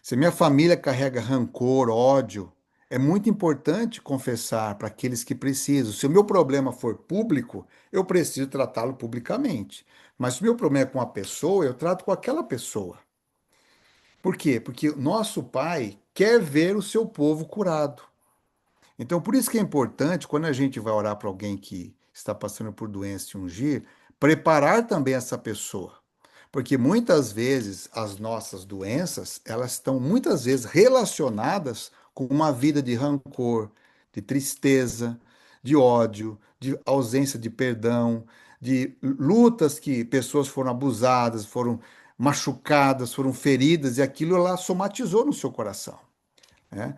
Se minha família carrega rancor, ódio, é muito importante confessar para aqueles que precisam. Se o meu problema for público, eu preciso tratá-lo publicamente. Mas se o meu problema é com a pessoa, eu trato com aquela pessoa. Por quê? Porque nosso Pai quer ver o seu povo curado. Então, por isso que é importante, quando a gente vai orar para alguém que está passando por doença e ungir, preparar também essa pessoa. Porque muitas vezes as nossas doenças, elas estão muitas vezes relacionadas com uma vida de rancor, de tristeza, de ódio, de ausência de perdão, de lutas que pessoas foram abusadas, foram machucadas, foram feridas, e aquilo lá somatizou no seu coração, né?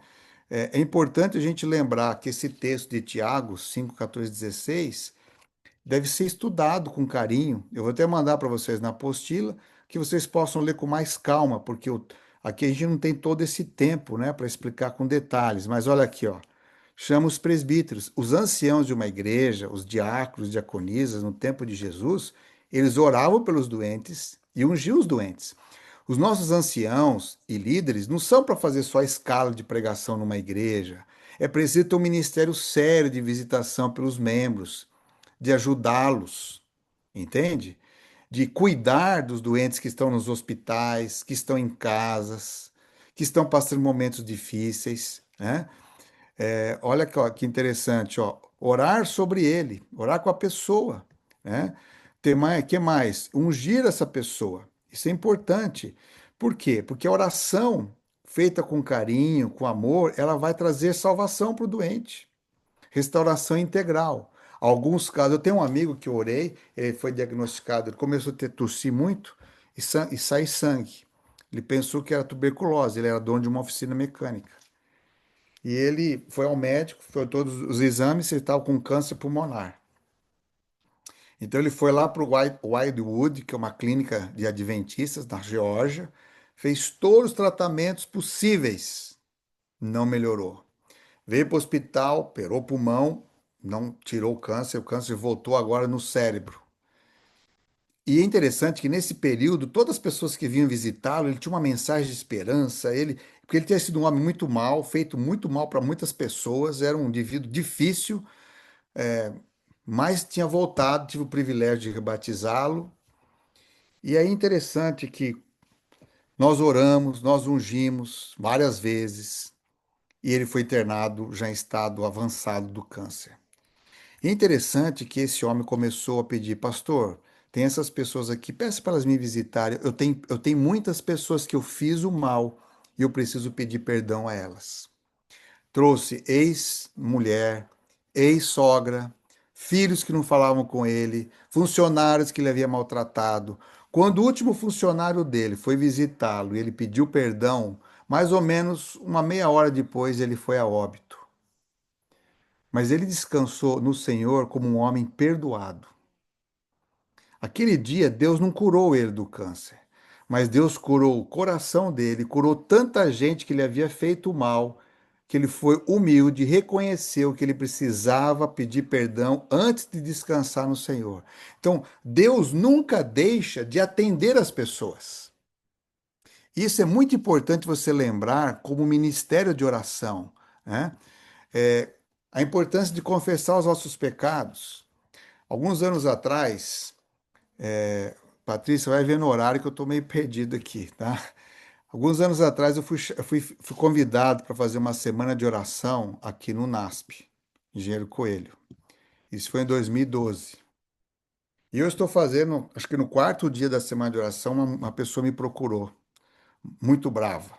É importante a gente lembrar que esse texto de Tiago 5, 14, 16 deve ser estudado com carinho. Eu vou até mandar para vocês na apostila que vocês possam ler com mais calma, porque aqui a gente não tem todo esse tempo, né, para explicar com detalhes. Mas olha aqui, ó. Chama os presbíteros, os anciãos de uma igreja, os diáconos, diaconisas, no tempo de Jesus, eles oravam pelos doentes e ungiam os doentes. Os nossos anciãos e líderes não são para fazer só escala de pregação numa igreja. É preciso ter um ministério sério de visitação pelos membros, de ajudá-los, entende? De cuidar dos doentes que estão nos hospitais, que estão em casas, que estão passando momentos difíceis, né? Olha que interessante, ó, orar sobre ele, orar com a pessoa, né? Que mais? Ungir essa pessoa. Isso é importante. Por quê? Porque a oração feita com carinho, com amor, ela vai trazer salvação para o doente, restauração integral. Alguns casos, eu tenho um amigo que eu orei, ele foi diagnosticado, ele começou a ter tossir muito e sair sangue. Ele pensou que era tuberculose, ele era dono de uma oficina mecânica. E ele foi ao médico, foi todos os exames, ele estava com câncer pulmonar. Então ele foi lá para o Wildwood, que é uma clínica de adventistas na Geórgia, fez todos os tratamentos possíveis, não melhorou. Veio para o hospital, operou o pulmão, não tirou o câncer voltou agora no cérebro. E é interessante que nesse período, todas as pessoas que vinham visitá-lo, ele tinha uma mensagem de esperança, porque ele tinha sido um homem muito mal, feito muito mal para muitas pessoas, era um indivíduo difícil, mas tinha voltado, tive o privilégio de rebatizá-lo. E é interessante que nós oramos, nós ungimos várias vezes, e ele foi internado já em estado avançado do câncer. E é interessante que esse homem começou a pedir, pastor, tem essas pessoas aqui, peça para elas me visitarem. Eu tenho muitas pessoas que eu fiz o mal e eu preciso pedir perdão a elas. Trouxe ex-mulher, ex-sogra, filhos que não falavam com ele, funcionários que ele havia maltratado. Quando o último funcionário dele foi visitá-lo e ele pediu perdão, mais ou menos uma meia hora depois ele foi a óbito. Mas ele descansou no Senhor como um homem perdoado. Aquele dia, Deus não curou ele do câncer, mas Deus curou o coração dele, curou tanta gente que ele havia feito mal, que ele foi humilde, reconheceu que ele precisava pedir perdão antes de descansar no Senhor. Então, Deus nunca deixa de atender as pessoas. Isso é muito importante você lembrar como ministério de oração, né? É, a importância de confessar os nossos pecados. Alguns anos atrás, Patrícia, vai ver no horário que eu estou meio perdido aqui, tá? Alguns anos atrás eu fui convidado para fazer uma semana de oração aqui no NASP, Engenheiro Coelho. Isso foi em 2012. E eu estou fazendo, acho que no quarto dia da semana de oração, uma pessoa me procurou, muito brava.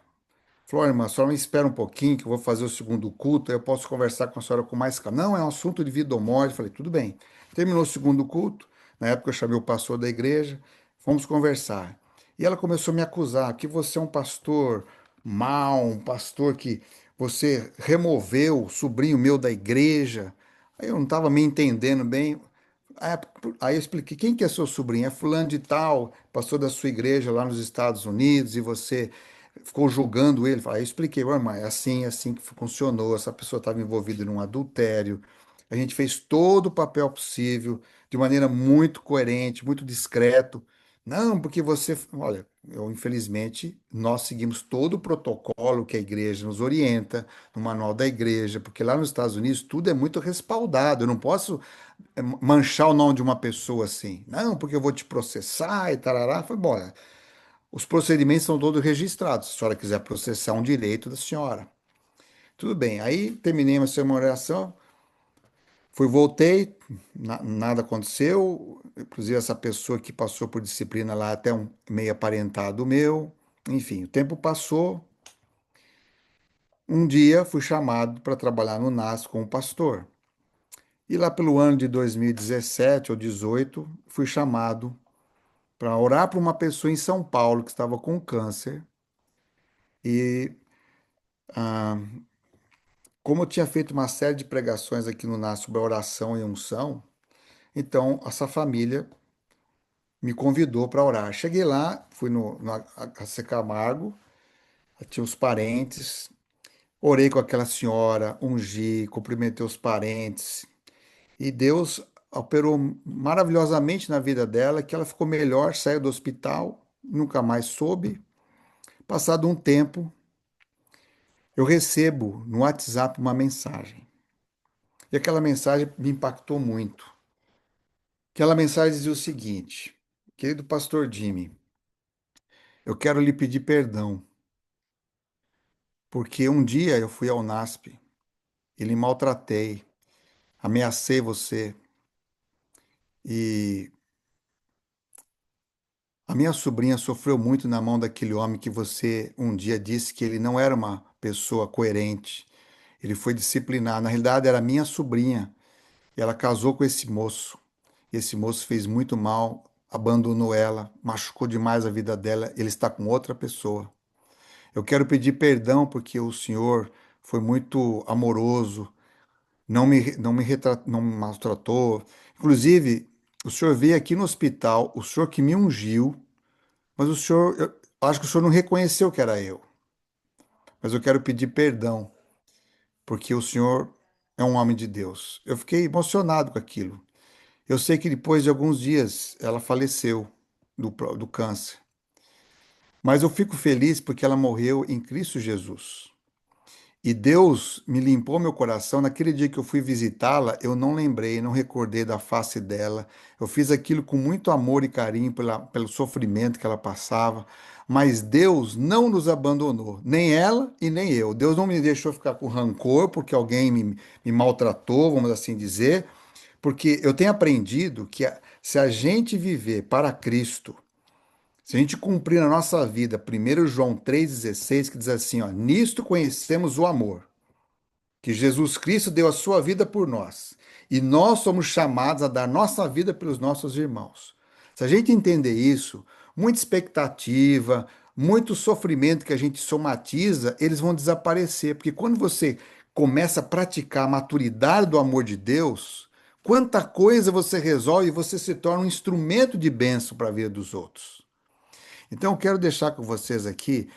Falou, "Olha, irmã, a senhora me espera um pouquinho, que eu vou fazer o segundo culto, aí eu posso conversar com a senhora com mais calma. Não, é um assunto de vida ou morte. Eu falei, tudo bem. Terminou o segundo culto, na época eu chamei o pastor da igreja, fomos conversar. E ela começou a me acusar que você é um pastor mau, um pastor que você removeu o sobrinho meu da igreja. Aí eu não estava me entendendo bem. Aí eu expliquei, quem que é seu sobrinho? É fulano de tal, pastor da sua igreja lá nos Estados Unidos, e você ficou julgando ele. Aí eu expliquei, "Ué, irmã, é assim que funcionou, essa pessoa estava envolvida num adultério. A gente fez todo o papel possível, de maneira muito coerente, muito discreto. Não, porque você, olha, infelizmente, nós seguimos todo o protocolo que a igreja nos orienta, no manual da igreja, porque lá nos Estados Unidos tudo é muito respaldado. Eu não posso manchar o nome de uma pessoa assim. Não, porque eu vou te processar e tarará. Foi bom. Os procedimentos são todos registrados. Se a senhora quiser processar um direito da senhora. Tudo bem. Aí terminei a minha oração, fui, voltei, nada aconteceu. Inclusive, essa pessoa que passou por disciplina lá, até um meio aparentado meu. Enfim, o tempo passou. Um dia fui chamado para trabalhar no NAS como pastor. E lá pelo ano de 2017 ou 18, fui chamado para orar para uma pessoa em São Paulo que estava com câncer. E ah, como eu tinha feito uma série de pregações aqui no NAS sobre a oração e unção, então essa família me convidou para orar. Cheguei lá, fui no AC Camargo, tinha os parentes, orei com aquela senhora, ungi, cumprimentei os parentes, e Deus operou maravilhosamente na vida dela, que ela ficou melhor, saiu do hospital, nunca mais soube. Passado um tempo, eu recebo no WhatsApp uma mensagem. E aquela mensagem me impactou muito. Aquela mensagem dizia o seguinte: querido pastor Jimmy, eu quero lhe pedir perdão, porque um dia eu fui ao NASP e lhe maltratei, ameacei você e a minha sobrinha sofreu muito na mão daquele homem que você um dia disse que ele não era uma pessoa coerente. Ele foi disciplinar. Na realidade, era minha sobrinha. E ela casou com esse moço. Esse moço fez muito mal, abandonou ela, machucou demais a vida dela. Ele está com outra pessoa. Eu quero pedir perdão porque o senhor foi muito amoroso, não me maltratou. Inclusive, o senhor veio aqui no hospital, o senhor que me ungiu, mas o senhor, eu acho que o senhor não reconheceu que era eu. Mas eu quero pedir perdão porque o senhor é um homem de Deus. Eu fiquei emocionado com aquilo. Eu sei que depois de alguns dias ela faleceu do câncer, mas eu fico feliz porque ela morreu em Cristo Jesus. E Deus me limpou meu coração. Naquele dia que eu fui visitá-la, eu não lembrei, não recordei da face dela. Eu fiz aquilo com muito amor e carinho pelo sofrimento que ela passava. Mas Deus não nos abandonou, nem ela e nem eu. Deus não me deixou ficar com rancor porque alguém me maltratou, vamos assim dizer. Porque eu tenho aprendido que se a gente viver para Cristo, se a gente cumprir na nossa vida, 1 João 3,16, que diz assim, ó, nisto conhecemos o amor, que Jesus Cristo deu a sua vida por nós, e nós somos chamados a dar nossa vida pelos nossos irmãos. Se a gente entender isso, muita expectativa, muito sofrimento que a gente somatiza, eles vão desaparecer, porque quando você começa a praticar a maturidade do amor de Deus, quanta coisa você resolve e você se torna um instrumento de bênção para a vida dos outros. Então, eu quero deixar com vocês aqui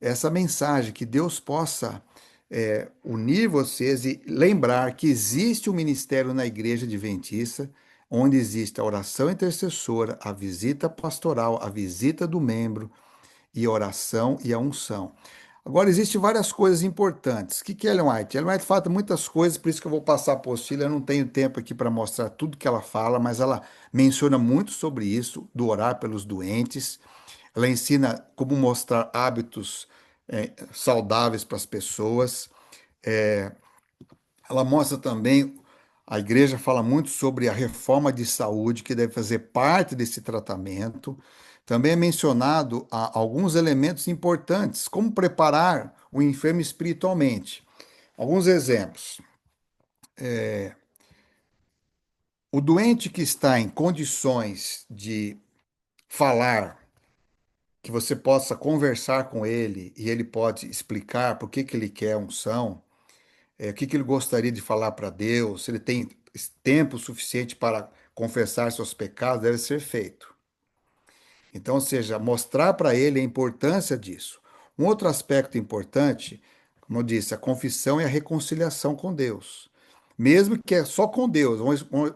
essa mensagem, que Deus possa unir vocês e lembrar que existe um ministério na Igreja Adventista, onde existe a oração intercessora, a visita pastoral, a visita do membro, e a oração e a unção. Agora, existem várias coisas importantes. O que é Ellen White? Ellen White fala muitas coisas, por isso que eu vou passar a apostila. Eu não tenho tempo aqui para mostrar tudo que ela fala, mas ela menciona muito sobre isso, do orar pelos doentes. Ela ensina como mostrar hábitos saudáveis para as pessoas. Ela mostra também, a igreja fala muito sobre a reforma de saúde, que deve fazer parte desse tratamento. Também é mencionado alguns elementos importantes, como preparar o enfermo espiritualmente. Alguns exemplos. O doente que está em condições de falar, que você possa conversar com ele e ele pode explicar por que ele quer a unção, o que ele gostaria de falar para Deus, se ele tem tempo suficiente para confessar seus pecados, deve ser feito. Então, ou seja, mostrar para ele a importância disso. Um outro aspecto importante, como eu disse, a confissão e a reconciliação com Deus. Mesmo que é só com Deus.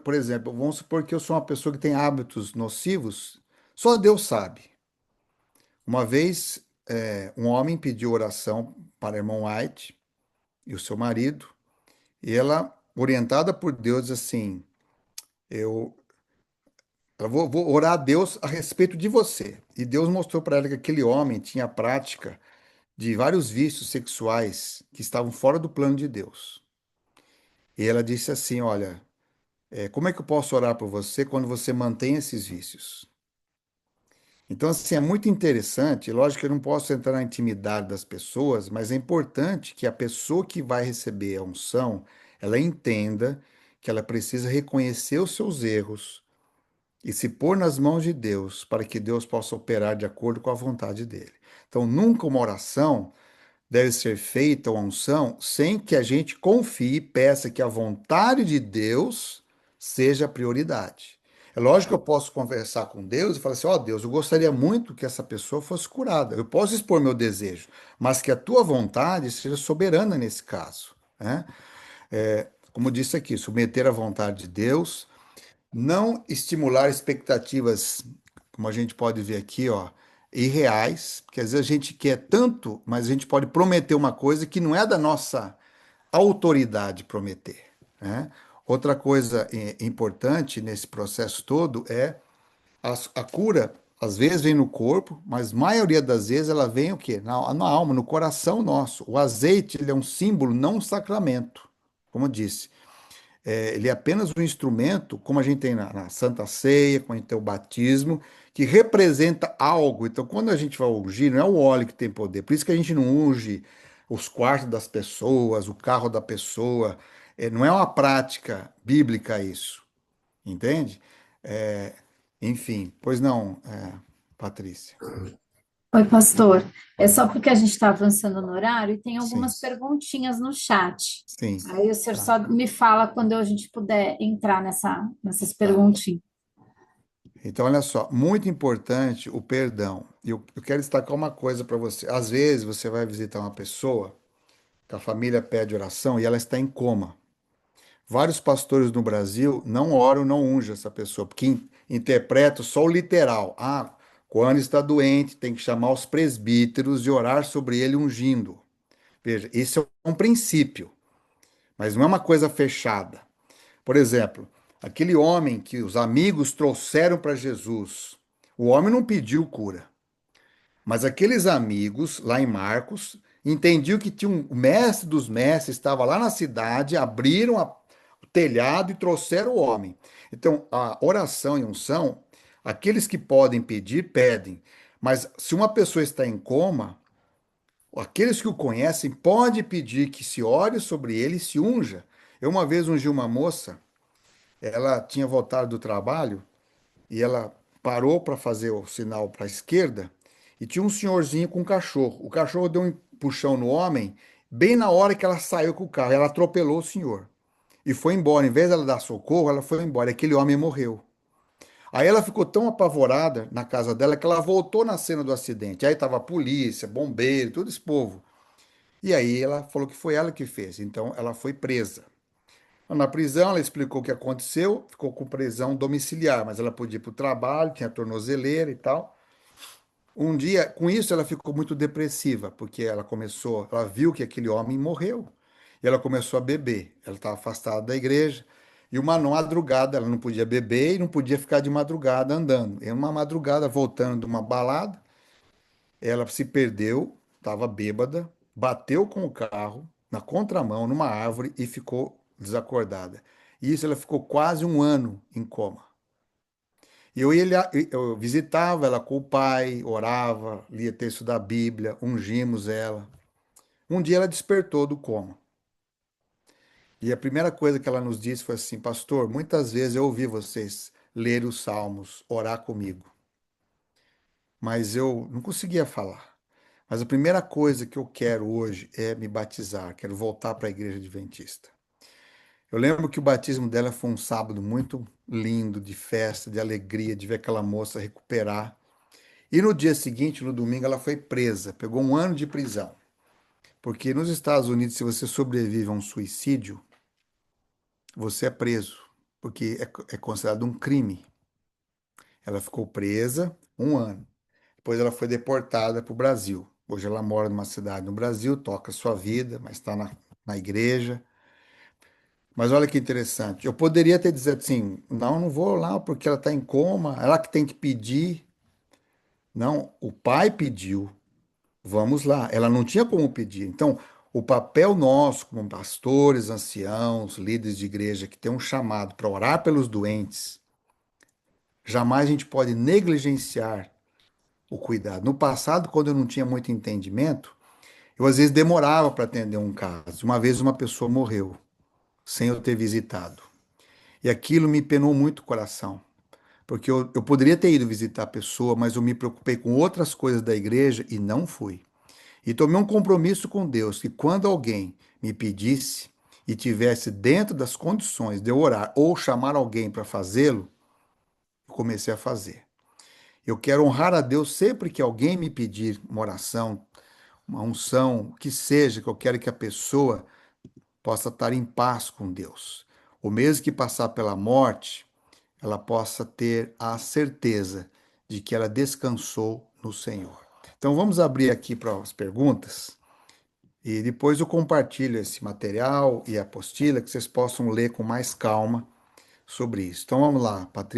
Por exemplo, vamos supor que eu sou uma pessoa que tem hábitos nocivos, só Deus sabe. Uma vez, um homem pediu oração para a irmã White e o seu marido, e ela, orientada por Deus, diz assim: eu, vou orar a Deus a respeito de você. E Deus mostrou para ela que aquele homem tinha prática de vários vícios sexuais que estavam fora do plano de Deus. E ela disse assim: olha, como é que eu posso orar por você quando você mantém esses vícios? Então, assim, é muito interessante. Lógico que eu não posso entrar na intimidade das pessoas, mas é importante que a pessoa que vai receber a unção, ela entenda que ela precisa reconhecer os seus erros e se pôr nas mãos de Deus para que Deus possa operar de acordo com a vontade dele. Então, nunca uma oração deve ser feita, uma unção, sem que a gente confie e peça que a vontade de Deus seja a prioridade. É lógico que eu posso conversar com Deus e falar assim: ó Deus, eu gostaria muito que essa pessoa fosse curada. Eu posso expor meu desejo, mas que a tua vontade seja soberana nesse caso, né? Como disse aqui, submeter à vontade de Deus, não estimular expectativas, como a gente pode ver aqui, ó, irreais, porque às vezes a gente quer tanto, mas a gente pode prometer uma coisa que não é da nossa autoridade prometer, né? Outra coisa importante nesse processo todo é a cura. Às vezes vem no corpo, mas a maioria das vezes ela vem o quê? Na alma, no coração nosso. O azeite, ele é um símbolo, não um sacramento, como eu disse. Ele é apenas um instrumento, como a gente tem na Santa Ceia, como a gente tem o batismo, que representa algo. Então, quando a gente vai ungir, não é o óleo que tem poder. Por isso que a gente não unge os quartos das pessoas, o carro da pessoa. Não é uma prática bíblica isso, entende? É, enfim, pois não, Patrícia. Oi, pastor. É só porque a gente está avançando no horário e tem Sim, algumas perguntinhas no chat. sim, Aí o senhor tá. só me fala quando a gente puder entrar nessas Tá. perguntinhas. Então, olha só, muito importante o perdão. E eu quero destacar uma coisa para você. Às vezes você vai visitar uma pessoa que a família pede oração e ela está em coma. Vários pastores no Brasil não oram, não ungem essa pessoa, porque interpretam só o literal. Ah, quando está doente, tem que chamar os presbíteros e orar sobre ele ungindo. Veja, esse é um princípio, mas não é uma coisa fechada. Por exemplo, aquele homem que os amigos trouxeram para Jesus, o homem não pediu cura, mas aqueles amigos, lá em Marcos, entendiam que tinha o mestre dos mestres, estava lá na cidade, abriram o telhado e trouxeram o homem. Então, a oração e unção, aqueles que podem pedir, pedem. Mas se uma pessoa está em coma, aqueles que o conhecem podem pedir que se ore sobre ele e se unja. Eu uma vez ungi uma moça, ela tinha voltado do trabalho e ela parou para fazer o sinal para a esquerda e tinha um senhorzinho com um cachorro. O cachorro deu um puxão no homem bem na hora que ela saiu com o carro. Ela atropelou o senhor e foi embora. Em vez dela dar socorro, ela foi embora. Aquele homem morreu. Aí ela ficou tão apavorada na casa dela que ela voltou na cena do acidente. Aí estava a polícia, bombeiro, todo esse povo. E aí ela falou que foi ela que fez. Então ela foi presa. Na prisão, ela explicou o que aconteceu, ficou com prisão domiciliar, mas ela podia ir para o trabalho, tinha tornozeleira e tal. Um dia, com isso, ela ficou muito depressiva, porque ela viu que aquele homem morreu. E ela começou a beber. Ela estava afastada da igreja. E uma madrugada, ela não podia beber e não podia ficar de madrugada andando. E uma madrugada, voltando de uma balada, ela se perdeu, estava bêbada, bateu com o carro na contramão, numa árvore e ficou desacordada. E isso ela ficou quase um ano em coma. E eu visitava ela com o pai, orava, lia texto da Bíblia, ungimos ela. Um dia ela despertou do coma. E a primeira coisa que ela nos disse foi assim: Pastor, muitas vezes eu ouvi vocês ler os salmos, orar comigo, mas eu não conseguia falar. Mas a primeira coisa que eu quero hoje é me batizar, quero voltar para a igreja adventista. Eu lembro que o batismo dela foi um sábado muito lindo, de festa, de alegria, de ver aquela moça recuperar. E no dia seguinte, no domingo, ela foi presa, pegou um ano de prisão. Porque nos Estados Unidos, se você sobrevive a um suicídio, você é preso, porque é considerado um crime. Ela ficou presa um ano. Depois ela foi deportada para o Brasil. Hoje ela mora numa cidade no Brasil, toca sua vida, mas está na igreja. Mas olha que interessante. Eu poderia ter dito assim: não, não vou lá porque ela está em coma, ela que tem que pedir. Não, o pai pediu. Vamos lá. Ela não tinha como pedir. Então, o papel nosso, como pastores, anciãos, líderes de igreja, que tem um chamado para orar pelos doentes, jamais a gente pode negligenciar o cuidado. No passado, quando eu não tinha muito entendimento, eu às vezes demorava para atender um caso. Uma vez uma pessoa morreu sem eu ter visitado. E aquilo me penou muito o coração. Porque eu poderia ter ido visitar a pessoa, mas eu me preocupei com outras coisas da igreja e não fui. E tomei um compromisso com Deus que quando alguém me pedisse e tivesse dentro das condições de eu orar ou chamar alguém para fazê-lo, eu comecei a fazer. Eu quero honrar a Deus sempre que alguém me pedir uma oração, uma unção, o que seja, que eu quero que a pessoa possa estar em paz com Deus. O mesmo que passar pela morte, ela possa ter a certeza de que ela descansou no Senhor. Então vamos abrir aqui para as perguntas. E depois eu compartilho esse material e a apostila que vocês possam ler com mais calma sobre isso. Então vamos lá, Patrícia.